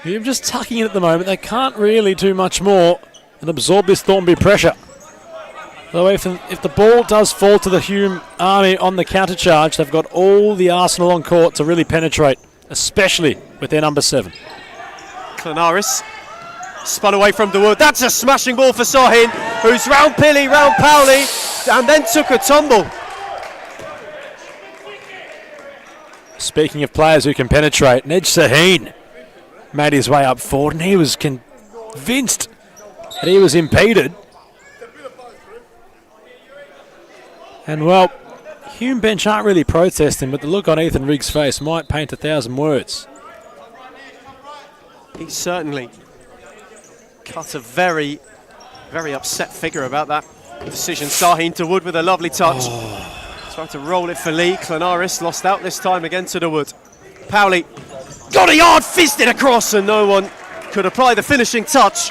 Hume just tucking in at the moment. They can't really do much more than absorb this Thornbury pressure. Though if the ball does fall to the Hume Army on the counter charge, they've got all the arsenal on court to really penetrate, especially with their number 7. Clenaris spun away from Dawood. That's a smashing ball for Sahin, who's round Pili, round Powley, and then took a tumble. Speaking of players who can penetrate, Ned Sahin made his way up forward and he was convinced that he was impeded. And well, Hume bench aren't really protesting, but the look on Ethan Riggs' face might paint 1,000 words. He certainly cut a very very upset figure about that decision. Sahin to Wood with a lovely touch. Tried to roll it for Lee. Clanaris lost out this time again to the Wood. Powley got a yard, fisted across, and no one could apply the finishing touch.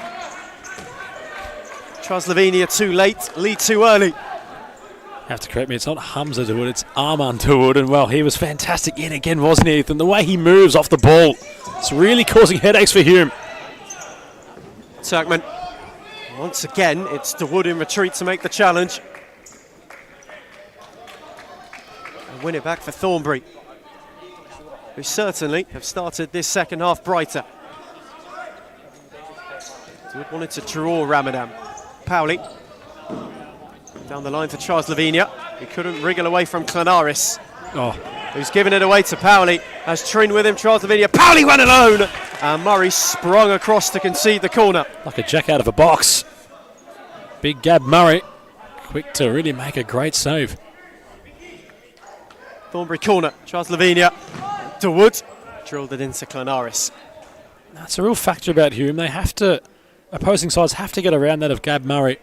Slovenia too late, Lee too early. You have to correct me, it's not Hamza Dawood, it's Arman Dawood, and well, he was fantastic yet again, wasn't he, Ethan? The way he moves off the ball, it's really causing headaches for Hume. Turkmen, once again, it's Dawood in retreat to make the challenge. And win it back for Thornbury, who certainly have started this second half brighter. Dawood wanted to draw Ramadan. Powley down the line for Slovenia. He couldn't wriggle away from Clanaris, who's given it away to Powley. Has Trin with him, Slovenia. Powley went alone, and Murray sprung across to concede the corner. Like a jack out of a box. Big Gab Murray, quick to really make a great save. Thornbury corner, Slovenia. Dawood drilled it into Clanaris. That's a real factor about Hume. They have to, opposing sides have to get around that of Gab Murray.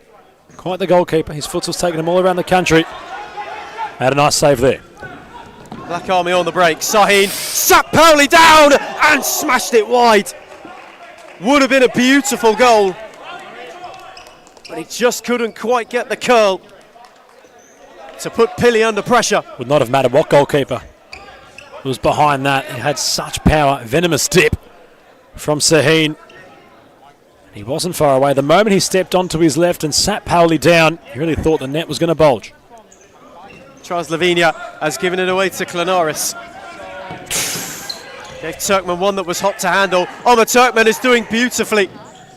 Quite the goalkeeper. His futsal's taken him all around the country. Had a nice save there. Black Army on the break. Sahin sat Powley down and smashed it wide. Would have been a beautiful goal, but he just couldn't quite get the curl to put Pilley under pressure. Would not have mattered what goalkeeper was behind that. He had such power. Venomous dip from Sahin. He wasn't far away. The moment he stepped onto his left and sat Powley down, he really thought the net was going to bulge. Slovenia has given it away to Clanaris. Gave Turkmen one that was hot to handle. Omar Turkmen is doing beautifully.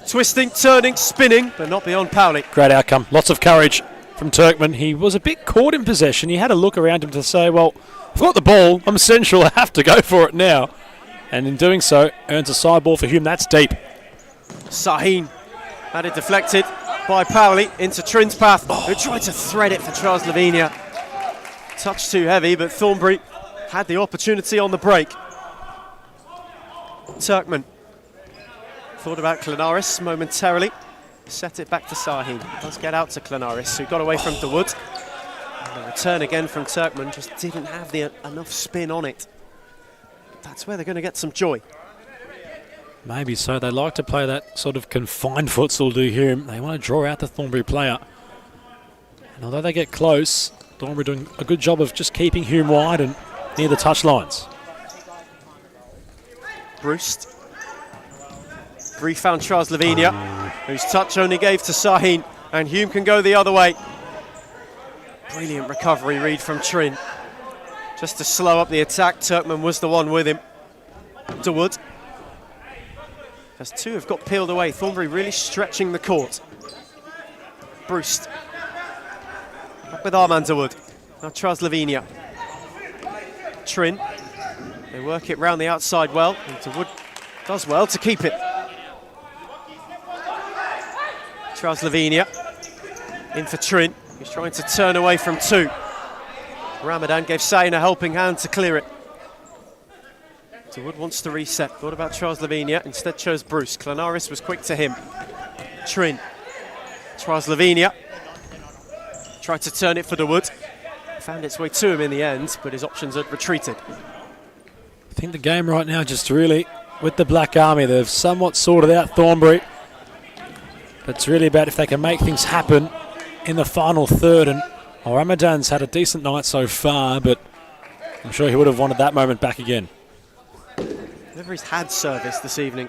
Twisting, turning, spinning, but not beyond Powley. Great outcome. Lots of courage from Turkmen. He was a bit caught in possession. He had a look around him to say, well, I've got the ball. I'm central. I have to go for it now. And in doing so, earns a side ball for Hume. That's deep. Sahin had it deflected by Powley into Trin's path, who tried to thread it for Slovenia. Touch too heavy, but Thornbury had the opportunity on the break. Turkmen thought about Clanaris momentarily, set it back to Sahin. Does get out to Clanaris, who got away from Dawood. And the return again from Turkmen just didn't have enough spin on it. That's where they're going to get some joy. Maybe so. They like to play that sort of confined futsal, do Hume. They want to draw out the Thornbury player. And although they get close, Thornbury doing a good job of just keeping Hume wide and near the touch lines. Bruce. Brief found Slovenia, whose touch only gave to Sahin, and Hume can go the other way. Brilliant recovery read from Trin. Just to slow up the attack, Turkmen was the one with him. Dawood. As two have got peeled away, Thornbury really stretching the court. Bruce. Up with Arman Dawood. Now Slovenia. Trin. They work it round the outside well, and Dawood does well to keep it. Slovenia in for Trin. He's trying to turn away from two. Ramadan gave Sahin a helping hand to clear it. Dawood wants to reset. Thought about Slovenia, instead chose Bruce. Clanaris was quick to him. Trin. Slovenia tried to turn it for Dawood. Found its way to him in the end, but his options had retreated. I think the game right now just really, with the Black Army, they've somewhat sorted out Thornbury. But it's really about if they can make things happen in the final third. And Ramadan's had a decent night so far, but I'm sure he would have wanted that moment back again. Whenever he's had service this evening,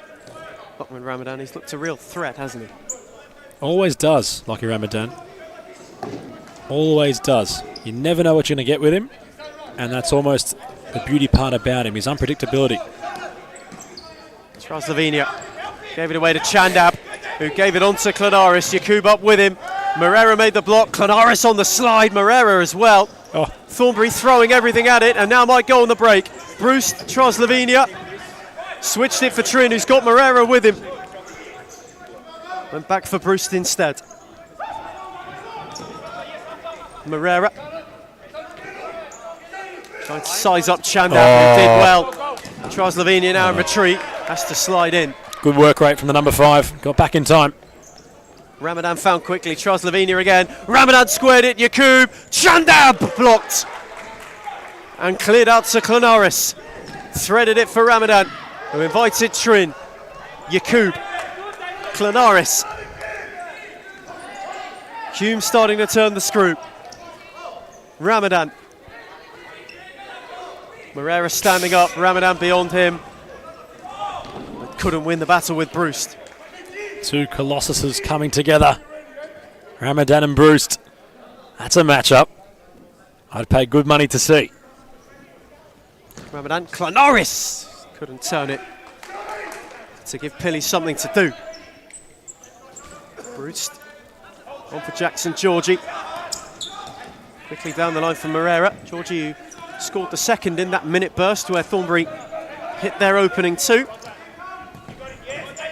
Bachman Ramadan, he's looked a real threat, hasn't he? Always does, Lucky Ramadan. Always does. You never know what you're going to get with him, and that's almost the beauty part about him, his unpredictability. Slovenia gave it away to Chandab, who gave it on to Clanaris. Yakub up with him. Moreira made the block. Clanaris on the slide. Moreira as well. Thornbury throwing everything at it, and now might go on the break. Bruce, Slovenia, switched it for Trin, who's got Moreira with him. Went back for Bruce instead. Moreira trying to size up Chandab, who did well. Slovenia now in retreat, has to slide in. Good work rate from the number 5. Got back in time. Ramadan found quickly, tries Lavinia again. Ramadan squared it, Yakub, Chandab blocked. And cleared out to Klanaris. Threaded it for Ramadan, who invited Trin. Yakub, Klanaris. Hume starting to turn the screw. Ramadan. Moreira standing up, Ramadan beyond him. But couldn't win the battle with Bruce. Two Colossuses coming together. Ramadan and Bruce. That's a matchup I'd pay good money to see. Ramadan, Klanaris couldn't turn it to give Pili something to do. Bruce on for Jackson Georgie. Quickly down the line for Moreira. Georgie who scored the second in that minute burst where Thornbury hit their opening two.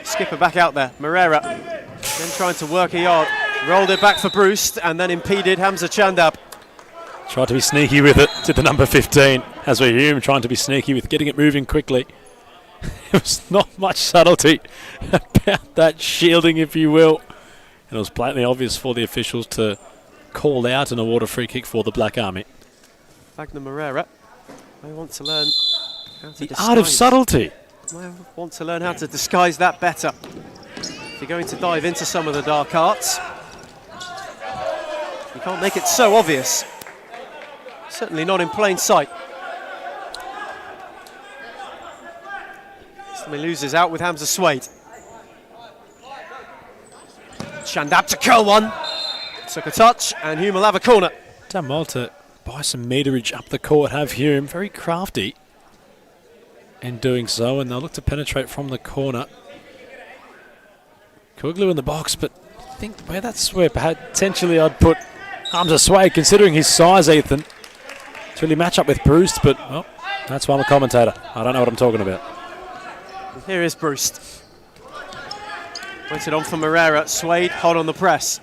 Skipper back out there. Moreira then trying to work a yard. Rolled it back for Bruce and then impeded Hamza Chandab. Tried to be sneaky with it to the number 15. As we Hume trying to be sneaky with getting it moving quickly. There was not much subtlety about that shielding, if you will. And it was blatantly obvious for the officials to call out and award a free kick for the Black Army. Wagner Moreira may want to learn how to The art of subtlety. May want to learn how to disguise that better. If you're going to dive into some of the dark arts, you can't make it so obvious. Certainly not in plain sight. He loses out with Hamza Suede. Chandab to curl one. Took a touch, and Hume will have a corner. Done well to buy some meterage up the court, have Hume. Very crafty in doing so, and they'll look to penetrate from the corner. Kuglu in the box, but I think that's where potentially I'd put Hamza Suede, considering his size, Ethan. To really match up with Bruce, but, well, that's why I'm a commentator. I don't know what I'm talking about. Here is Bruce. Waited on for Moreira. Suede hot on the press.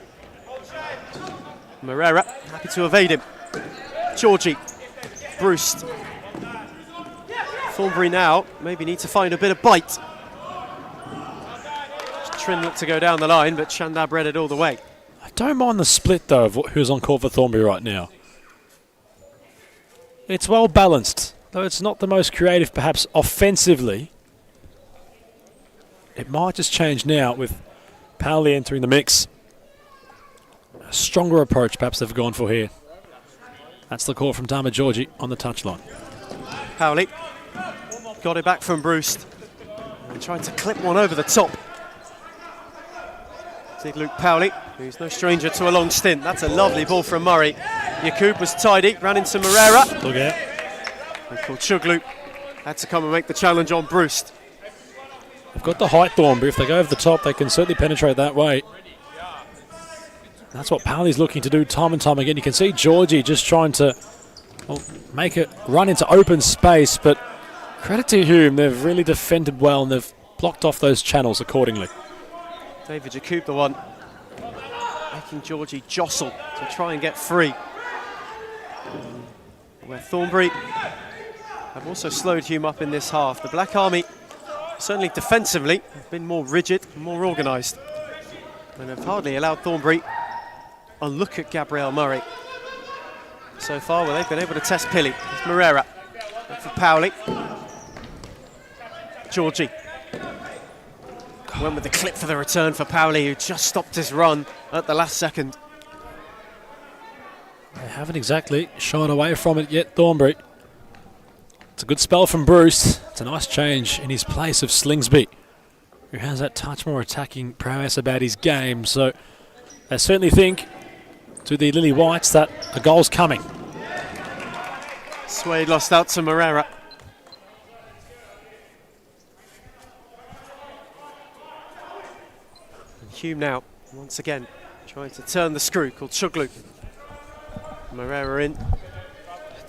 Moreira happy to evade him. Georgie. Bruce. Thornbury now maybe need to find a bit of bite. Trin looked to go down the line, but Chandab read it all the way. I don't mind the split, though, of who's on court for Thornbury right now. It's well balanced, though it's not the most creative, perhaps, offensively. It might just change now with Powley entering the mix. A stronger approach, perhaps, they've gone for here. That's the call from Dama Georgie on the touchline. Powley got it back from Bruce and tried to clip one over the top. Did Luke Powley, who's no stranger to a long stint. That's a lovely ball from Murray. Yakub was tidy, ran into Moreira. Look out. And Chuglu had to come and make the challenge on Bruce. They've got the height, Thornbury. If they go over the top, they can certainly penetrate that way. That's what Powley's looking to do time and time again. You can see Georgie just trying to make it run into open space, but credit to Hume, they've really defended well and they've blocked off those channels accordingly. David Jakub, the one making Georgie jostle to try and get free. Where Thornbury have also slowed Hume up in this half. The Black Army, certainly defensively, have been more rigid, more organised, and have hardly allowed Thornbury a look at Gabriel Murray. So far, well, they've been able to test Pili. It's Moreira. Back for Powley. Georgie. Went with the clip for the return for Powley, who just stopped his run at the last second. They haven't exactly shied away from it yet, Thornbury. It's a good spell from Bruce. It's a nice change in his place of Slingsby, who has that touch more attacking prowess about his game. So they certainly think to the Lily Whites that a goal's coming. Suede lost out to Moreira. And Hume now, once again, trying to turn the screw, called Chuglu. Moreira in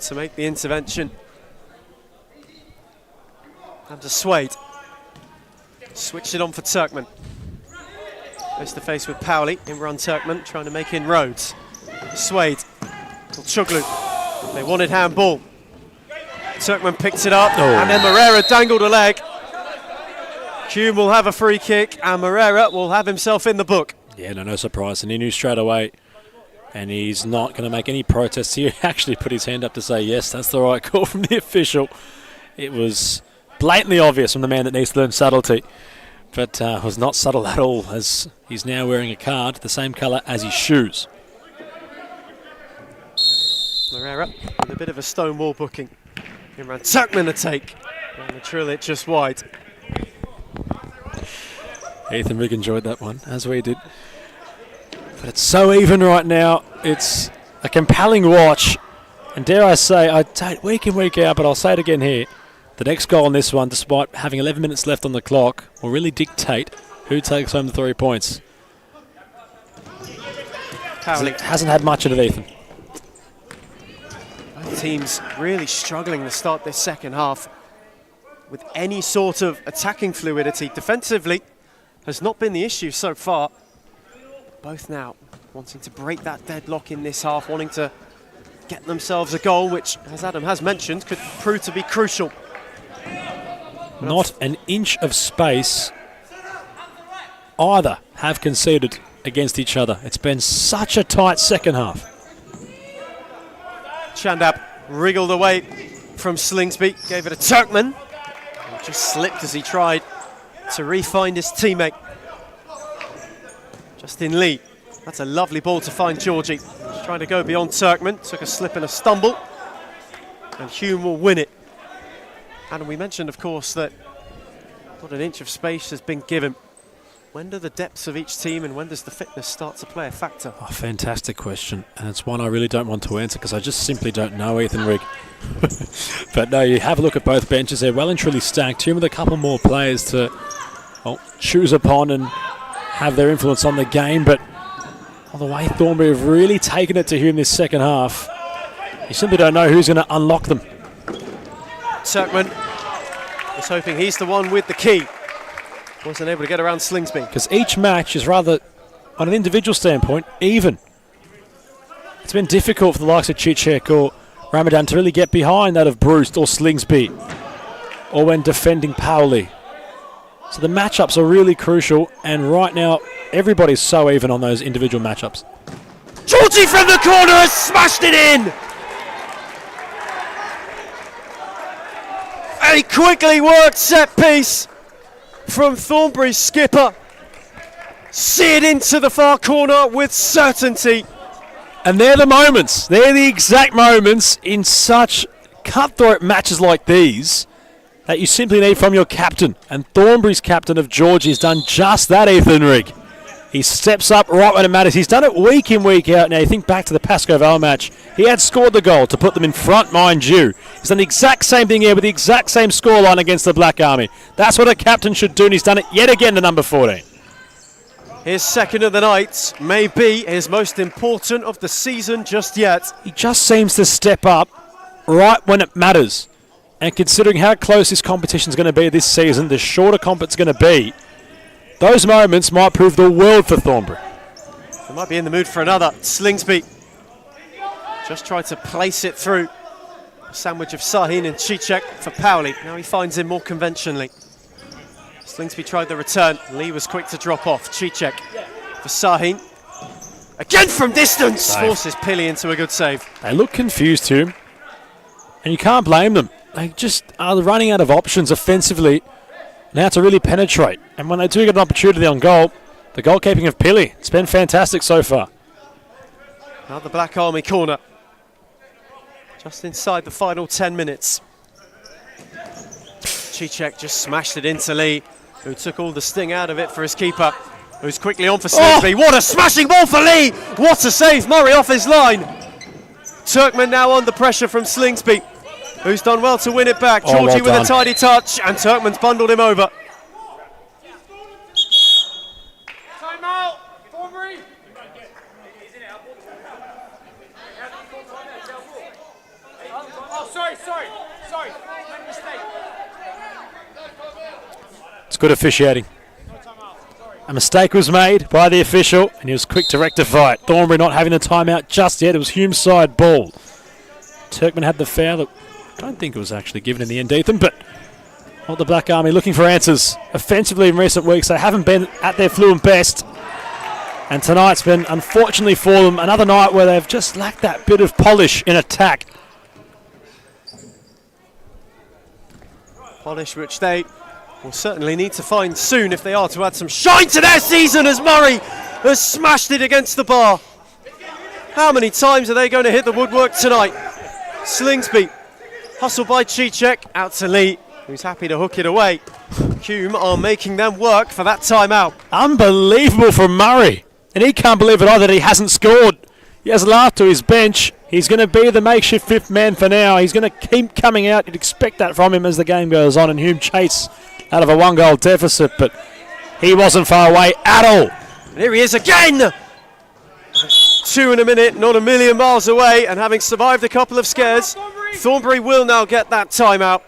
to make the intervention. And to Suede. Switched it on for Turkman. Face to face with Powley. In run Turkman, trying to make inroads. Suede. Called Chuglu. They wanted handball. Turkman picked it up, and then Moreira dangled a leg. Hume will have a free kick, and Moreira will have himself in the book. Yeah, no surprise. And he knew straight away. And he's not going to make any protests. He actually put his hand up to say, yes, that's the right call from the official. It was blatantly obvious from the man that needs to learn subtlety. But was not subtle at all, as he's now wearing a card the same colour as his shoes. Moreira with a bit of a stonewall booking. Imran Turkmen to take. And the Trilic just wide. Ethan Rigg enjoyed that one, as we did. But it's so even right now. It's a compelling watch. And dare I say, I say it week in, week out, but I'll say it again here. The next goal on this one, despite having 11 minutes left on the clock, will really dictate who takes home the 3 points. Powley Hasn't had much of it, Ethan. Both teams really struggling to start this second half with any sort of attacking fluidity. Defensively has not been the issue so far. Both now wanting to break that deadlock in this half, wanting to get themselves a goal, which, as Adam has mentioned, could prove to be crucial. Not an inch of space either have conceded against each other. It's been such a tight second half. Chandab wriggled away from Slingsby, gave it a Turkmen. Just slipped as he tried to re-find his teammate. Justin Lee, that's a lovely ball to find Georgie. He's trying to go beyond Turkmen, took a slip and a stumble, and Hume will win it. And we mentioned, of course, that not an inch of space has been given. When do the depths of each team and when does the fitness start to play a factor? Oh, fantastic question, and it's one I really don't want to answer because I just simply don't know, Ethan Rigg. But no, you have a look at both benches. They're well and truly stacked. Hume with a couple more players to choose upon and have their influence on the game, but the way Thornbury have really taken it to Hume this second half, you simply don't know who's going to unlock them. Turkmen was hoping he's the one with the key. Wasn't able to get around Slingsby. Because each match is rather, on an individual standpoint, even. It's been difficult for the likes of Cicek or Ramadan to really get behind that of Bruce or Slingsby, or when defending Powley. So the matchups are really crucial, and right now everybody's so even on those individual matchups. Georgie from the corner has smashed it in! A quickly worked set piece from Thornbury's skipper. See it into the far corner with certainty. And they're the moments. They're the exact moments in such cutthroat matches like these that you simply need from your captain. And Thornbury's captain of Georgie has done just that, Ethan Rigg. He steps up right when it matters. He's done it week in, week out. Now, you think back to the Pascoe Vale match. He had scored the goal to put them in front, mind you. He's done the exact same thing here with the exact same scoreline against the Black Army. That's what a captain should do, and he's done it yet again to number 14. His second of the night may be his most important of the season just yet. He just seems to step up right when it matters. And considering how close this competition is going to be this season, the shorter comp it's going to be, those moments might prove the world for Thornbury. They might be in the mood for another. Slingsby just tried to place it through. A sandwich of Sahin and Cicek for Powley. Now he finds him more conventionally. Slingsby tried the return. Lee was quick to drop off. Cicek for Sahin. Again from distance! Save. Forces Pili into a good save. They look confused here, and you can't blame them. They just are running out of options offensively now to really penetrate. And when they do get an opportunity on goal, the goalkeeping of Pili, it's been fantastic so far. Now the Black Army corner. Just inside the final 10 minutes. Cicek just smashed it into Lee, who took all the sting out of it for his keeper, who's quickly on for Slingsby. What a smashing ball for Lee! What a save! Murray off his line. Turkmen now under pressure from Slingsby, who's done well to win it back. Oh, Georgie well with a tidy touch, and Turkmen's bundled him over. Time out! Thornbury! Oh, sorry. Make a mistake. It's good officiating. A mistake was made by the official, and he was quick to rectify it. Thornbury not having the timeout just yet. It was Hume's side ball. Turkmen had the foul that I don't think it was actually given in the end, Ethan, but the Black Army looking for answers offensively in recent weeks. They haven't been at their fluent best. And tonight's been, unfortunately for them, another night where they've just lacked that bit of polish in attack. Polish which they will certainly need to find soon if they are to add some shine to their season, as Murray has smashed it against the bar. How many times are they going to hit the woodwork tonight? Slingsby, hustled by Cicek, out to Lee, who's happy to hook it away. Hume are making them work for that timeout. Unbelievable from Murray. And he can't believe it either that he hasn't scored. He has laughed to his bench. He's going to be the makeshift fifth man for now. He's going to keep coming out. You'd expect that from him as the game goes on. And Hume chase out of a 1-goal deficit, but he wasn't far away at all. And here he is again! 2 in a minute, not a million miles away, and having survived a couple of scares, Thornbury will now get that timeout.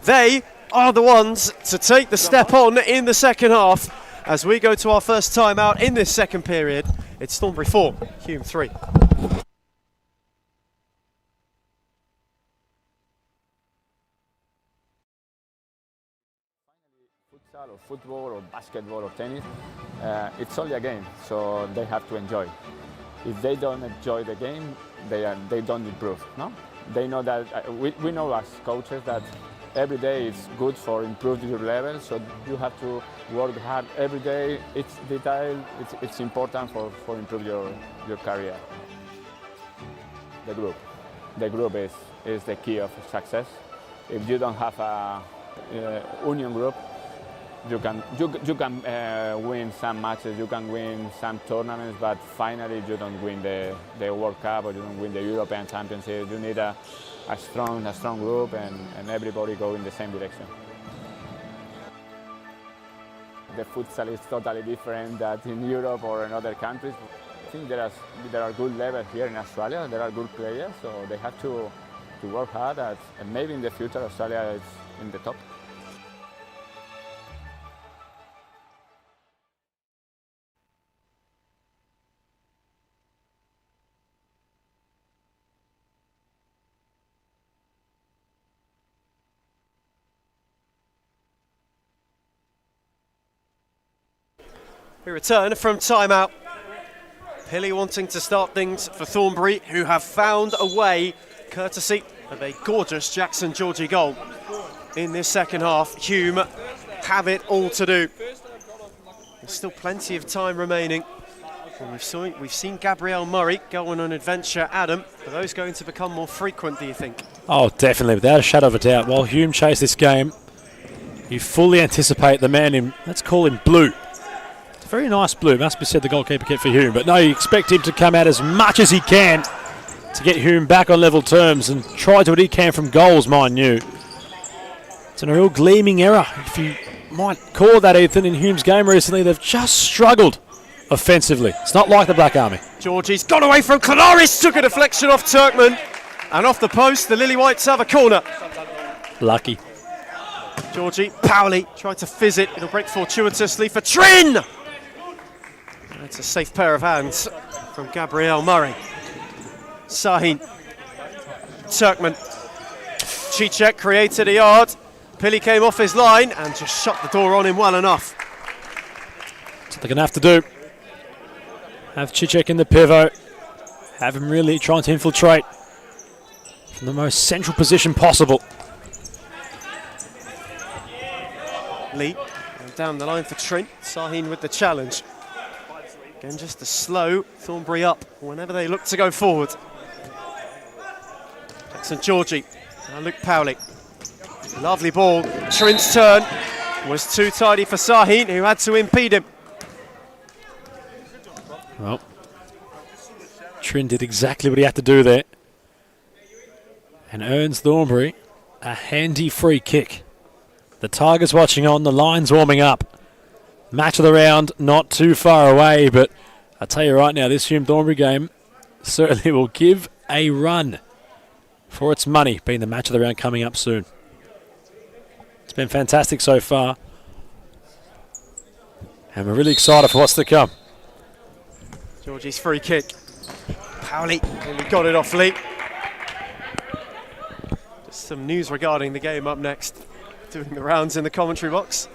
They are the ones to take the step on in the second half. As we go to our first timeout in this second period, it's Thornbury 4, Hume 3. Futsal or football or basketball or tennis, it's only a game, so they have to enjoy. If they don't enjoy the game, they don't improve. No, they know that we know as coaches that every day is good for improving your level. So you have to work hard every day. It's detail. It's important for improve your career. The group is the key of success. If you don't have a union group, you can win some matches, you can win some tournaments, but finally you don't win the World Cup or you don't win the European Championship. You need a strong group and everybody go in the same direction. The futsal is totally different than in Europe or in other countries. I think there are good levels here in Australia. There are good players, so they have to work hard. And maybe in the future Australia is in the top. We return from timeout. Hilly wanting to start things for Thornbury, who have found a way, courtesy of a gorgeous Jackson Georgie goal in this second half. Hume have it all to do. There's still plenty of time remaining. And we've seen Gabrielle Murray go on an adventure. Adam, are those going to become more frequent, do you think? Oh, definitely, without a shadow of a doubt. While Hume chased this game, you fully anticipate the man in, let's call him blue. It's a very nice blue, must be said, the goalkeeper kit for Hume. But no, you expect him to come out as much as he can to get Hume back on level terms and try to do what he can from goals, mind you. It's a real gleaming error, if you might call that, Ethan, in Hume's game recently. They've just struggled offensively. It's not like the Black Army. Georgie's gone away from Canaris, took a deflection off Turkman. And off the post, the Lily Whites have a corner. Lucky. Georgie, Powley tried to fizz it. It'll break fortuitously for Trin. That's a safe pair of hands from Gabrielle Murray. Sahin. Turkman. Cicek created a yard. Pilly came off his line and just shut the door on him well enough. That's what they're going to have to do. Have Cicek in the pivot. Have him really trying to infiltrate from the most central position possible. Lee down the line for Trent. Sahin with the challenge. Again, just to slow Thornbury up whenever they look to go forward. Jackson Georgie. Now Luke Powley. Lovely ball. Trent's turn was too tidy for Sahin, who had to impede him. Well, Trin did exactly what he had to do there and earns Thornbury a handy free kick. The Tigers watching on, the line's warming up. Match of the round, not too far away, but I tell you right now, this Hume Thornbury game certainly will give a run for its money, being the match of the round coming up soon. It's been fantastic so far, and we're really excited for what's to come. Georgie's free kick. Powley nearly got it off Lee. Just some news regarding the game up next. Doing the rounds in the commentary box.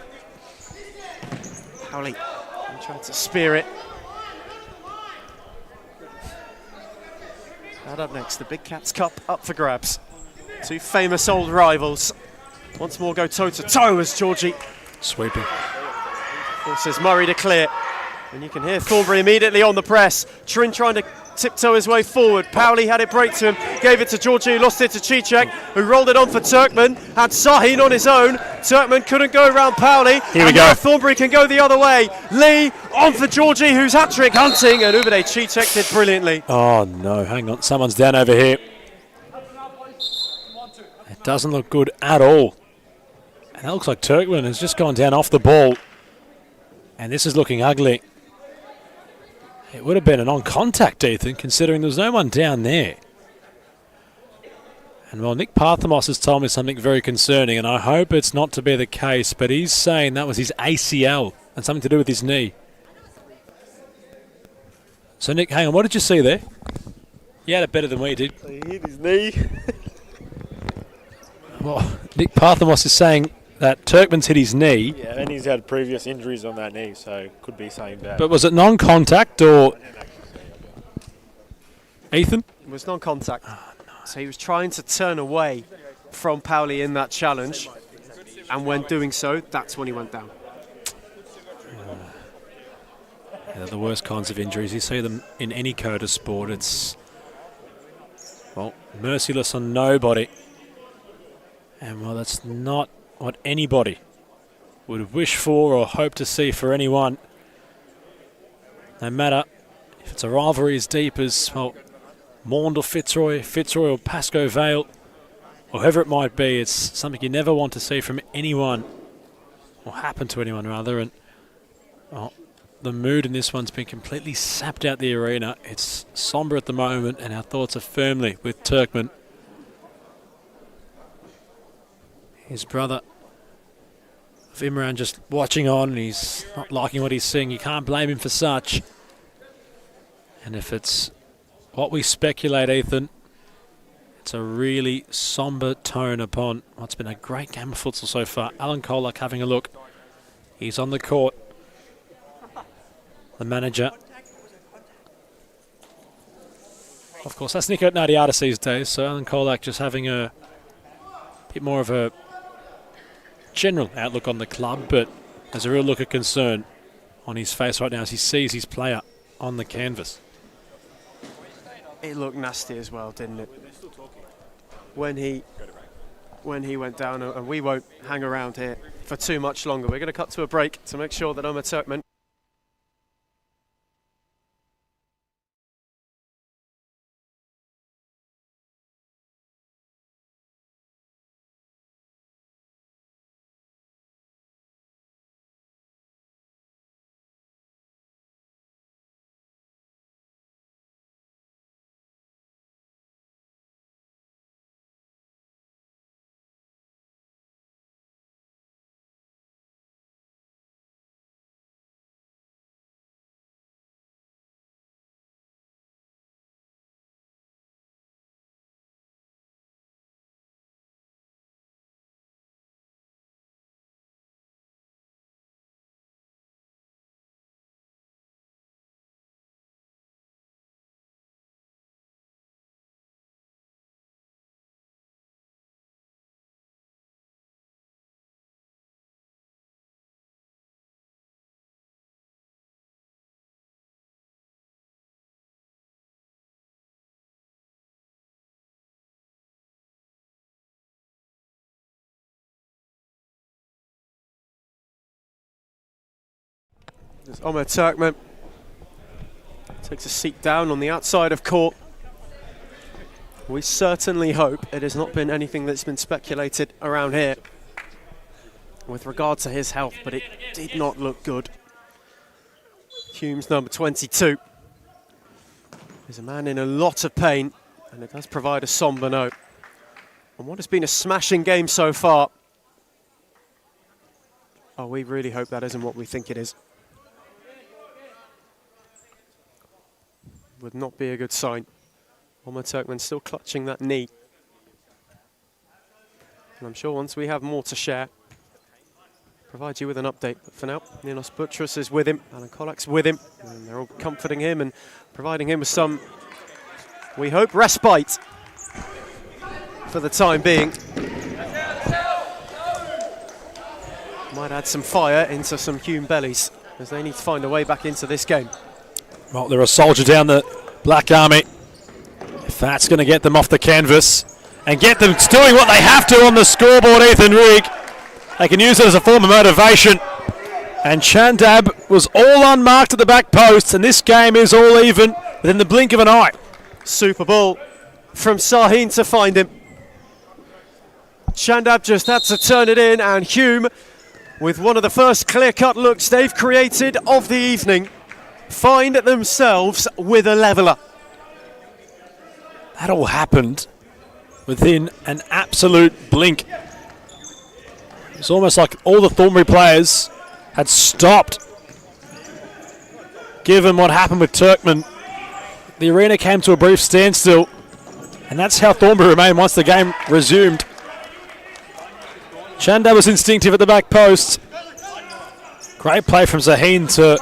Powley trying to spear it. And up next, the Big Cats Cup up for grabs. Two famous old rivals. Once more go toe-to-toe as Georgie Sweeping. forces Murray to clear. And you can hear Thornbury immediately on the press. Trin trying to tiptoe his way forward. Powley had it break to him, gave it to Georgie, who lost it to Cicek, who rolled it on for Turkman, had Sahin on his own. Turkman couldn't go around Powley. Here we and go. now Thornbury can go the other way. Lee on for Georgie, who's hat-trick hunting, and Ubade Cicek did brilliantly. Oh no, hang on, someone's down over here. It doesn't look good at all. And that looks like Turkman has just gone down off the ball. And this is looking ugly. It would have been a non-contact, Ethan, considering there was no one down there. And well, Nick Parthamos has told me something very concerning, and I hope it's not to be the case, but he's saying that was his ACL and something to do with his knee. So Nick, hang on, what did you see there? You had it better than we did. He hit his knee. Well, Nick Parthamos is saying that Turkman's hit his knee. Yeah, and he's had previous injuries on that knee, so could be saying that. But was it non-contact or... Ethan? It was non-contact. So he was trying to turn away from Powley in that challenge. And when doing so, that's when he went down. Yeah, the worst kinds of injuries. You see them in any code of sport. It's, well, merciless on nobody. And, well, that's not what anybody would wish for or hope to see for anyone. No matter if it's a rivalry as deep as, well, Maund or Fitzroy or Pascoe Vale, or whoever it might be, it's something you never want to see from anyone, or happen to anyone rather. And well, the mood in this one's been completely sapped out the arena. It's sombre at the moment, and our thoughts are firmly with Turkman. His brother of Imran just watching on, and he's not liking what he's seeing. You can't blame him for such. And if it's what we speculate, Ethan, it's a really sombre tone upon what's been a great game of futsal so far. Alan Kolak having a look. He's on the court. The manager. Of course, that's Nico Nadiadis these days, so Alan Kolak just having a bit more of a general outlook on the club, but there's a real look of concern on his face right now as he sees his player on the canvas. It looked nasty as well, didn't it? When he went down, and we won't hang around here for too much longer. We're going to cut to a break to make sure that Omar Turkman as Omar Turkman takes a seat down on the outside of court. We certainly hope it has not been anything that's been speculated around here with regard to his health, but it did not look good. Humes, number 22, is a man in a lot of pain, and it does provide a somber note on what has been a smashing game so far. Oh, we really hope that isn't what we think it is. Would not be a good sign. Omar Turkman still clutching that knee. And I'm sure once we have more to share, provide you with an update. But for now, Ninos Butros is with him, Alan Kolak's with him, and they're all comforting him and providing him with some We hope respite for the time being. Might add some fire into some Hume bellies as they need to find a way back into this game. Well, they're a soldier down the Black Army. If that's going to get them off the canvas and get them doing what they have to on the scoreboard, Ethan Rigg, they can use it as a form of motivation. And Chandab was all unmarked at the back post, and this game is all even within the blink of an eye. Super ball from Sahin to find him. Chandab just had to turn it in, and Hume, with one of the first clear-cut looks they've created of the evening, find themselves with a leveller. That all happened within an absolute blink. It's almost like all the Thornbury players had stopped. Given what happened with Turkman, the arena came to a brief standstill, and that's how Thornbury remained once the game resumed. Chandab was instinctive at the back post. Great play from Zaheen to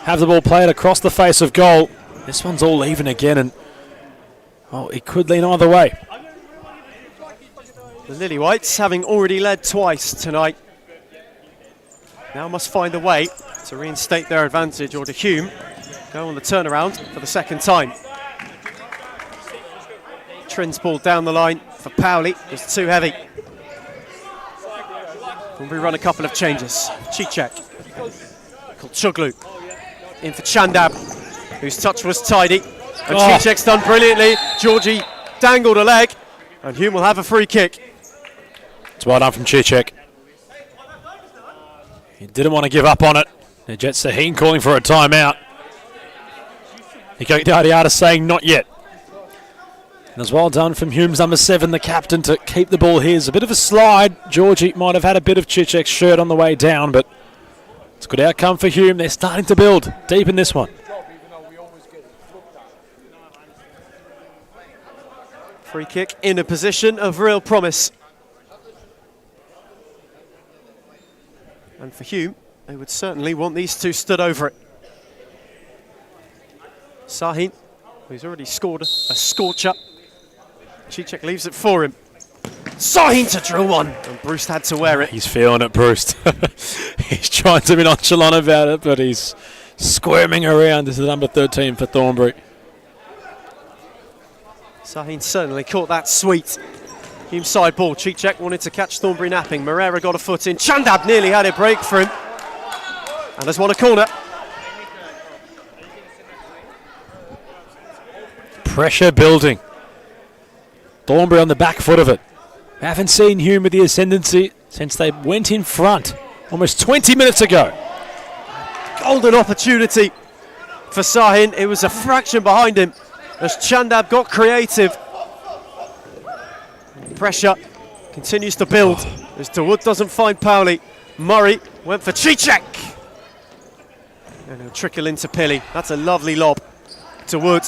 have the ball played across the face of goal. This one's all even again, and it could lean either way. The Lily Whites, having already led twice tonight, now must find a way to reinstate their advantage, or to Hume go on the turnaround for the second time. Trin's ball down the line for Powley. It's too heavy. We run a couple of changes. Cicek, Kulchuglu in for Chandab, whose touch was tidy. And Cicek's done brilliantly. Georgie dangled a leg, and Hume will have a free kick. It's well done from Cicek. He didn't want to give up on it. Jet Sahin calling for a timeout. Niko Diadiata saying not yet. And as well done from Hume's number 7, the captain, to keep the ball his. A bit of a slide. Georgie might have had a bit of Cicek's shirt on the way down, but it's a good outcome for Hume. They're starting to build deep in this one. Free kick in a position of real promise. And for Hume, they would certainly want these two stood over it. Sahin, who's already scored a scorcher. Cicek leaves it for him. Sahin to drill one, and Bruce had to wear it. He's feeling it, Bruce. He's trying to be nonchalant about it, but he's squirming around. This is number 13 for Thornbury. Sahin certainly caught that sweet. Hume side ball. Cicek wanted to catch Thornbury napping. Moreira got a foot in. Chandab nearly had it break for him. And there's one a corner. Pressure building. Thornbury on the back foot of it. We haven't seen Hume with the ascendancy since they went in front almost 20 minutes ago. Golden opportunity for Sahin. It was a fraction behind him as Chandab got creative. Pressure continues to build as DeWood doesn't find Powley. Murray went for Cicek. And he'll trickle into Pilly. That's a lovely lob to Wood.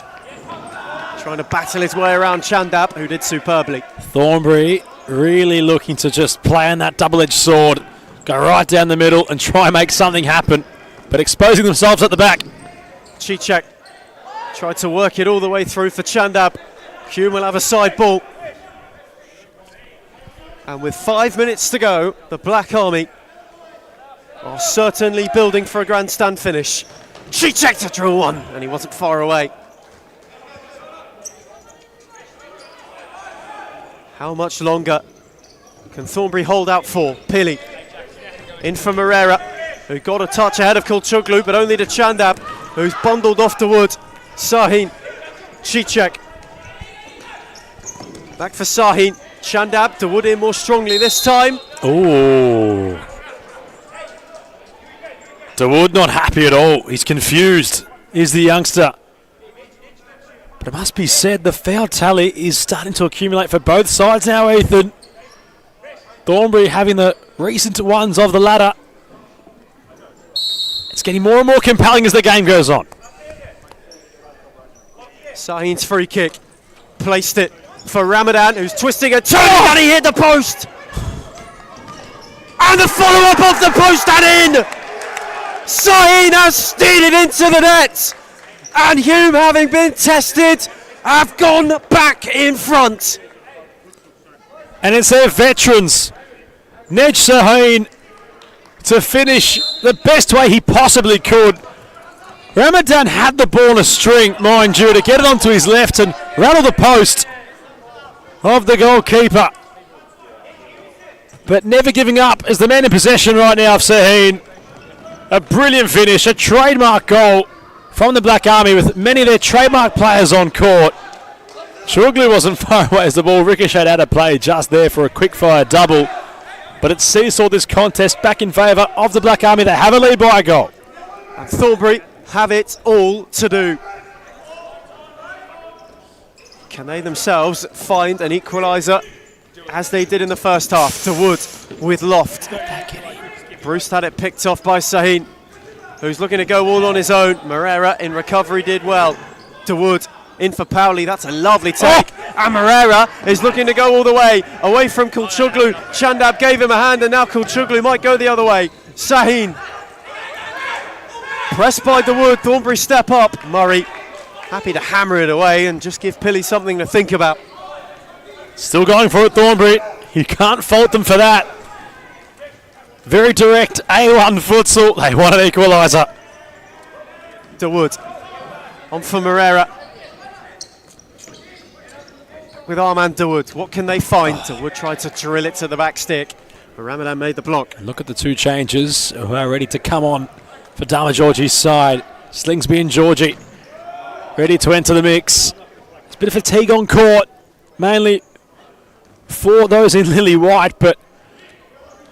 Trying to battle his way around Chandab, who did superbly. Thornbury really looking to just play on that double-edged sword, go right down the middle and try and make something happen, but exposing themselves at the back. Cicek tried to work it all the way through for Chandab. Hume will have a side ball. And with 5 minutes to go, the Black Army are certainly building for a grandstand finish. Cicek to drill one, and he wasn't far away. How much longer can Thornbury hold out for? Pilly in for Moreira, who got a touch ahead of Kulchuglu, but only to Chandab, who's bundled off to Wood. Sahin, Cicek. Back for Sahin. Chandab to Wood in more strongly this time. Oh. DeWood not happy at all. He's confused. Is the youngster. But it must be said, the foul tally is starting to accumulate for both sides now, Ethan. Thornbury having the recent ones of the ladder. It's getting more and more compelling as the game goes on. Sahin's free kick. Placed it for Ramadan, who's twisting and turning, and he hit the post. And the follow-up of the post and in. Sahin has steered it into the net. And Hume, having been tested have gone back in front. And it's their veterans, Nej Sahin, to finish the best way he possibly could. Ramadan had the ball in a string, mind you, to get it onto his left and rattle the post of the goalkeeper. But never giving up as the man in possession right now of Sahin. A brilliant finish, a trademark goal from the Black Army with many of their trademark players on court. Chuglu wasn't far away as the ball ricocheted out of play just there for a quick-fire double. But it seesawed this contest back in favour of the Black Army. They have a lead by a goal. And Thornbury have it all to do. Can they themselves find an equaliser as they did in the first half? To Wood with Loft. Bruce had it picked off by Sahin, who's looking to go all on his own. Moreira in recovery did well. To Wood. In for Powley, that's a lovely take. And Moreira is looking to go all the way. Away from Kulchuglu. Chandab gave him a hand and now Kulchuglu might go the other way. Sahin. Pressed by the Wood, Thornbury step up. Murray happy to hammer it away and just give Pilly something to think about. Still going for it, Thornbury. You can't fault them for that. Very direct A1 futsal. They want an equaliser. De Wood. On for Moreira. With Armand Dawood, what can they find? Dawood tried to drill it to the back stick, but Ramadan made the block. Look at the two changes who are ready to come on for Dama Georgie's side. Slingsby and Georgie ready to enter the mix. There's a bit of fatigue on court, mainly for those in lily white, but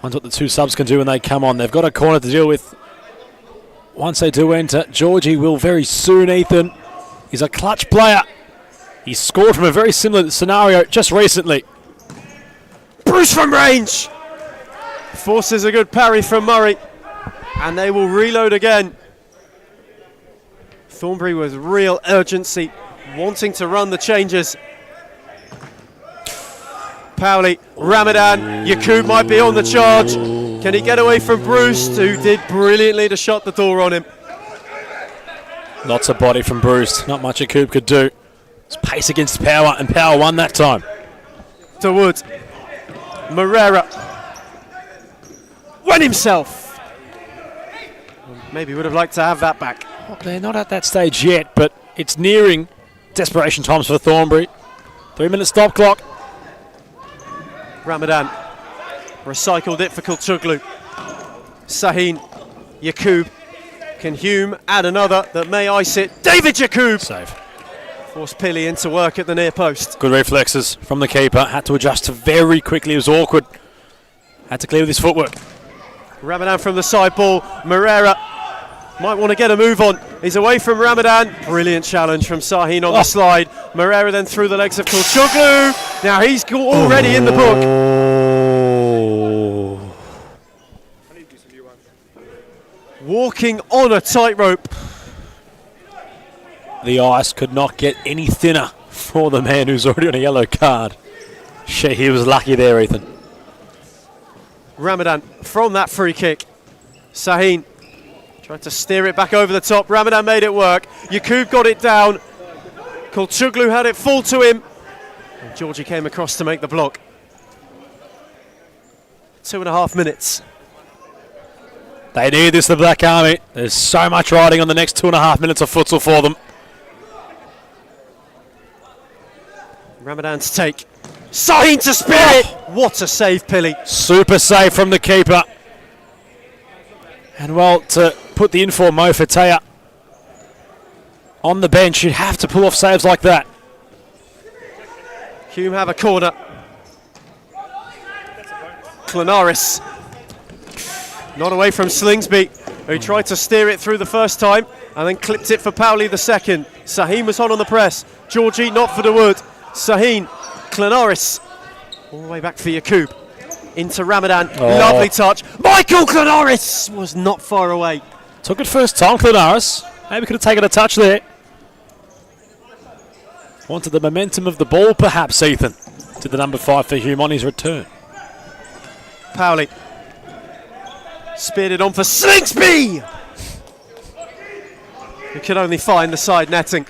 wonder what the two subs can do when they come on. They've got a corner to deal with once they do enter. Georgie will very soon, Ethan. He's a clutch player. He scored from a very similar scenario just recently. Bruce from range! Forces a good parry from Murray. And they will reload again. Thornbury with real urgency, wanting to run the changes. Powley, Ramadan, Yakub might be on the charge. Can he get away from Bruce, who did brilliantly to shut the door on him? Lots of body from Bruce. Not much Yakub could do. It's pace against power, and power won that time. To Wood. Moreira. Won himself. Maybe would have liked to have that back. Well, they're not at that stage yet, but it's nearing desperation times for Thornbury. 3-minute stop clock. Ramadan recycled it for Kulchuglu. Sahin, Yakub. Can Hume add another that may ice it? David Yakub! Save. Forced Pilly into work at the near post. Good reflexes from the keeper. Had to adjust very quickly. It was awkward. Had to clear with his footwork. Ramadan from the side ball. Moreira might want to get a move on. He's away from Ramadan. Brilliant challenge from Sahin on the slide. Moreira then through the legs of Kulchuglu. Now he's already in the book. Walking on a tightrope. The ice could not get any thinner for the man who's already on a yellow card. Shit, he was lucky there, Ethan. Ramadan from that free kick. Sahin tried to steer it back over the top. Ramadan made it work. Yakub got it down. Kulchuglu had it fall to him. And Georgie came across to make the block. 2.5 minutes. They need this, the Black Army. There's so much riding on the next 2.5 minutes of futsal for them. Ramadan's take. Sahin to spare it! What a save, Pilly. Super save from the keeper. And well, to put the in for Mo Fatea on the bench, you'd have to pull off saves like that. Hume have a corner. Clanaris. Not away from Slingsby, who tried to steer it through the first time and then clipped it for Powley the second. Sahin was on the press. Georgie not for the wood. Sahin, Clanaris. All the way back for Yakub. Into Ramadan. Lovely touch. Michael Clanaris was not far away. Took it first time, Clanaris. Maybe could have taken a touch there. Wanted the momentum of the ball, perhaps, Ethan. To the number 5 for Hume on his return. Powley. Speared it on for Slingsby! Who could only find the side netting.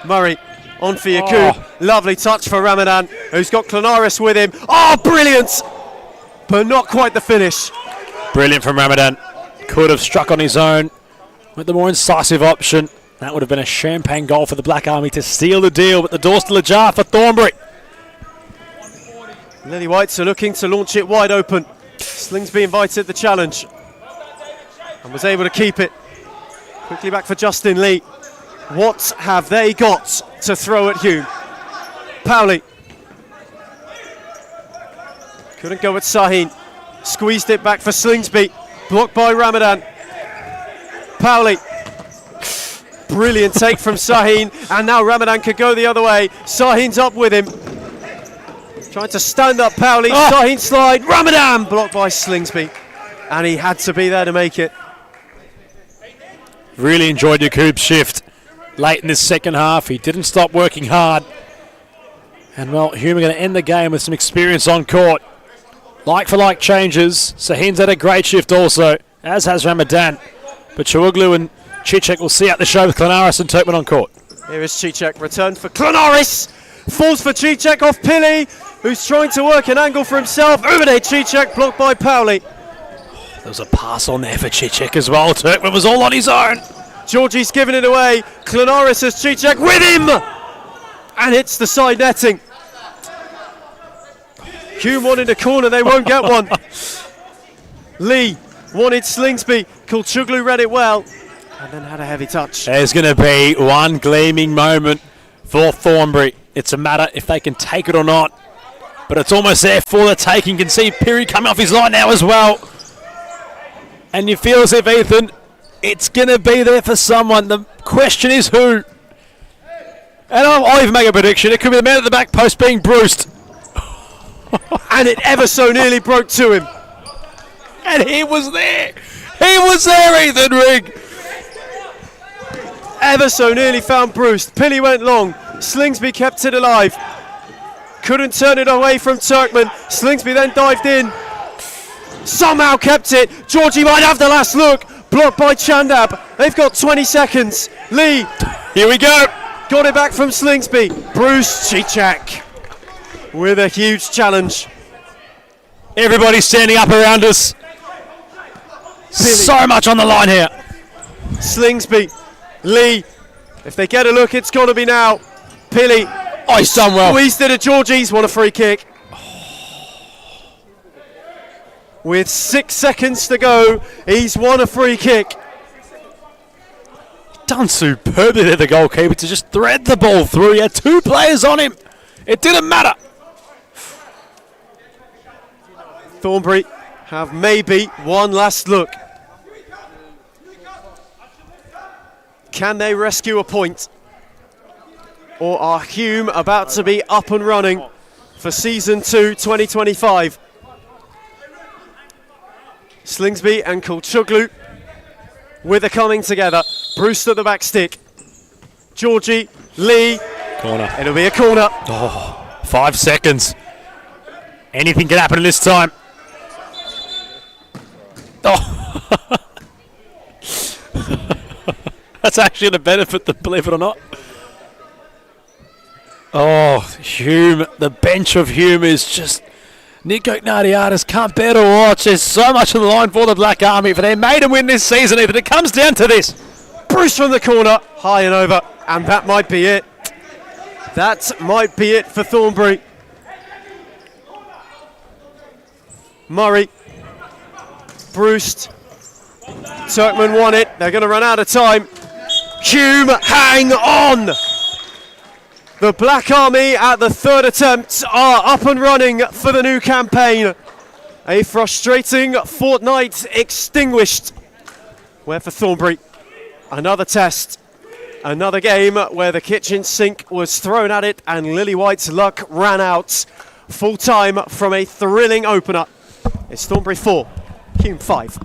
Murray on for Yakub. Lovely touch for Ramadan, who's got Klanaris with him. Oh, brilliant! But not quite the finish. Brilliant from Ramadan. Could have struck on his own with the more incisive option. That would have been a champagne goal for the Black Army to seal the deal, but the door's still ajar for Thornbury. Lily Whites are looking to launch it wide open. Slingsby invited the challenge and was able to keep it. Quickly back for Justin Lee. What have they got to throw at Hume? Powley. Couldn't go at Sahin. Squeezed it back for Slingsby. Blocked by Ramadan. Powley. Brilliant take from Sahin. And now Ramadan could go the other way. Sahin's up with him. Trying to stand up Powley. Sahin slide. Ramadan blocked by Slingsby. And he had to be there to make it. Really enjoyed Yakub's shift late in this second half. He didn't stop working hard. And well, Hume are going to end the game with some experience on court. Like for like changes. Sahin's had a great shift also, as has Ramadan. But Chawuglu and Chichek will see out the show with Klanaris and Turkman on court. Here is Chichek, return for Klanaris. Falls for Chichek off Pili, who's trying to work an angle for himself. Umade Chichek blocked by Powley. There was a pass on there for Chichek as well. Turkman was all on his own. Georgie's giving it away. Klanaris has Chichek with him! And hits the side netting. Hume wanted a corner, they won't get one. Lee wanted Slingsby. Kulchuglu read it well and then had a heavy touch. There's going to be one gleaming moment for Thornbury. It's a matter if they can take it or not. But it's almost there for the taking. You can see Piri coming off his line now as well. And you feel as if, Ethan, it's going to be there for someone. The question is who. And I'll even make a prediction. It could be the man at the back post being bruised. And it ever so nearly broke to him. And he was there. He was there, Ethan Rigg. Ever so nearly found Bruce. Pili went long. Slingsby kept it alive. Couldn't turn it away from Turkman. Slingsby then dived in. Somehow kept it. Georgie might have the last look. Blocked by Chandab. They've got 20 seconds. Lee. Here we go. Got it back from Slingsby. Bruce Chichak with a huge challenge. Everybody's standing up around us. So much on the line here. Slingsby. Lee. If they get a look, it's got to be now. Pili. Oh, he's done well. Squeezed it at Georgie's. What a free kick. With 6 seconds to go, he's won a free kick. Done superbly there, the goalkeeper, to just thread the ball through. He had two players on him. It didn't matter. Thornbury have maybe one last look. Can they rescue a point? Or are Hume about to be up and running for Season 2 2025? Slingsby and Kulchuglu with a coming together. Bruce at the back stick. Georgie, Lee. Corner. It'll be a corner. Oh, 5 seconds. Anything can happen in this time. Oh. That's actually a benefit, believe it or not. Oh, Hume. The bench of Hume is just... Nico Ignatiadis can't bear to watch. There's so much on the line for the Black Army. If they made him win this season, Ethan, it comes down to this. Bruce from the corner, high and over. And that might be it. That might be it for Thornbury. Murray. Bruce. Turkman won it. They're going to run out of time. Hume, hang on! The Black Army at the third attempt are up and running for the new campaign. A frustrating fortnight extinguished. Where for Thornbury, another test. Another game where the kitchen sink was thrown at it and Lily White's luck ran out. Full time from a thrilling opener. It's Thornbury 4, Hume 5.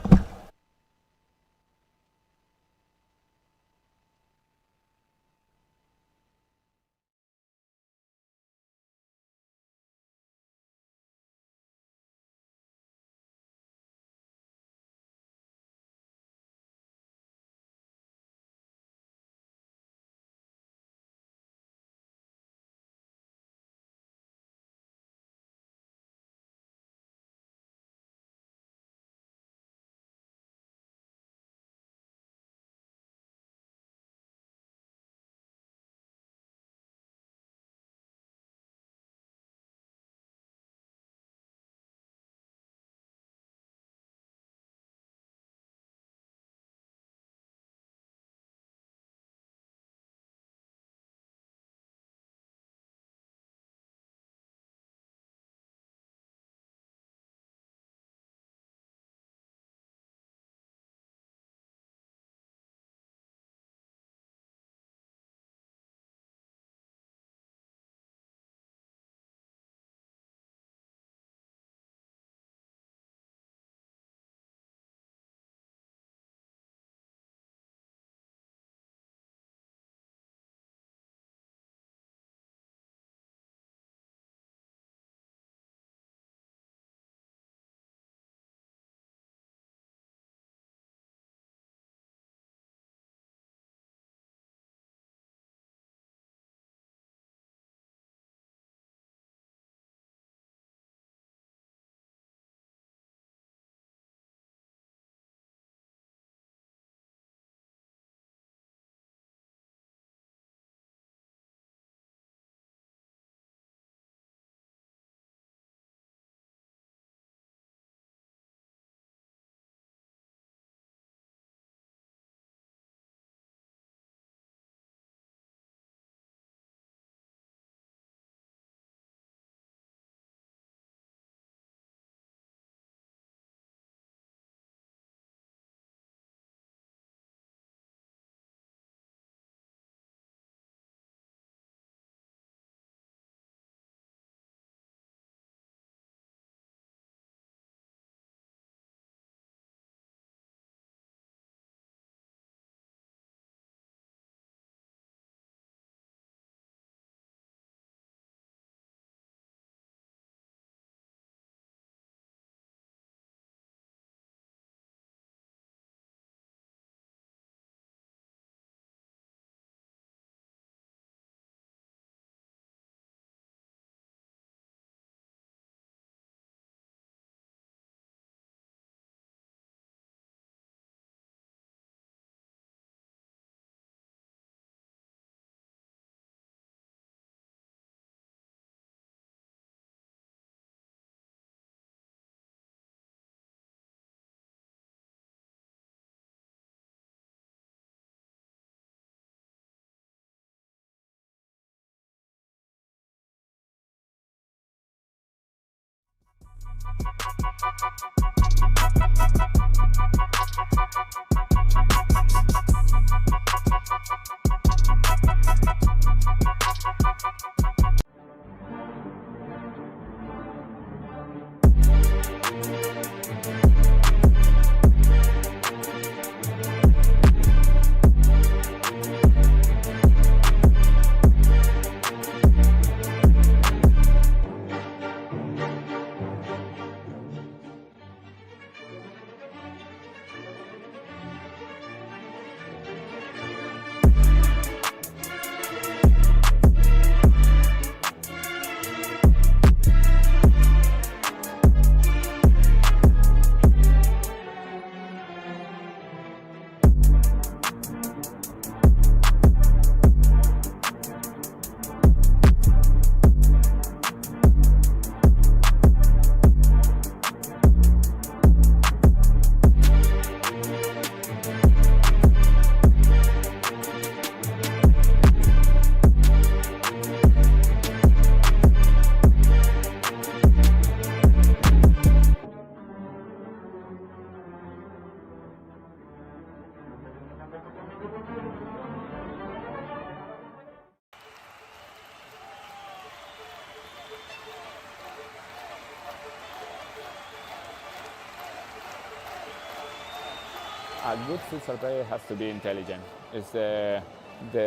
A good futsal player has to be intelligent. It's the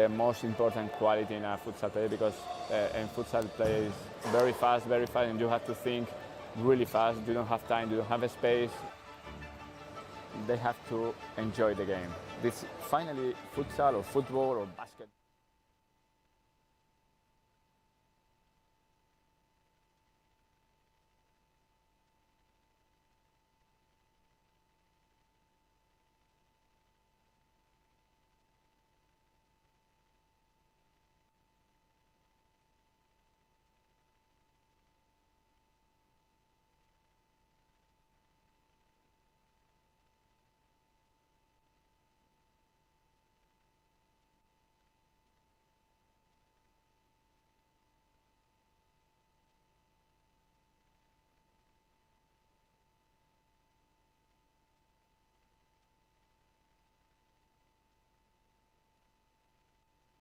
most important quality in a futsal player because in futsal play is very fast, and you have to think really fast. You don't have time, you don't have a space. They have to enjoy the game. This finally futsal or football or basketball.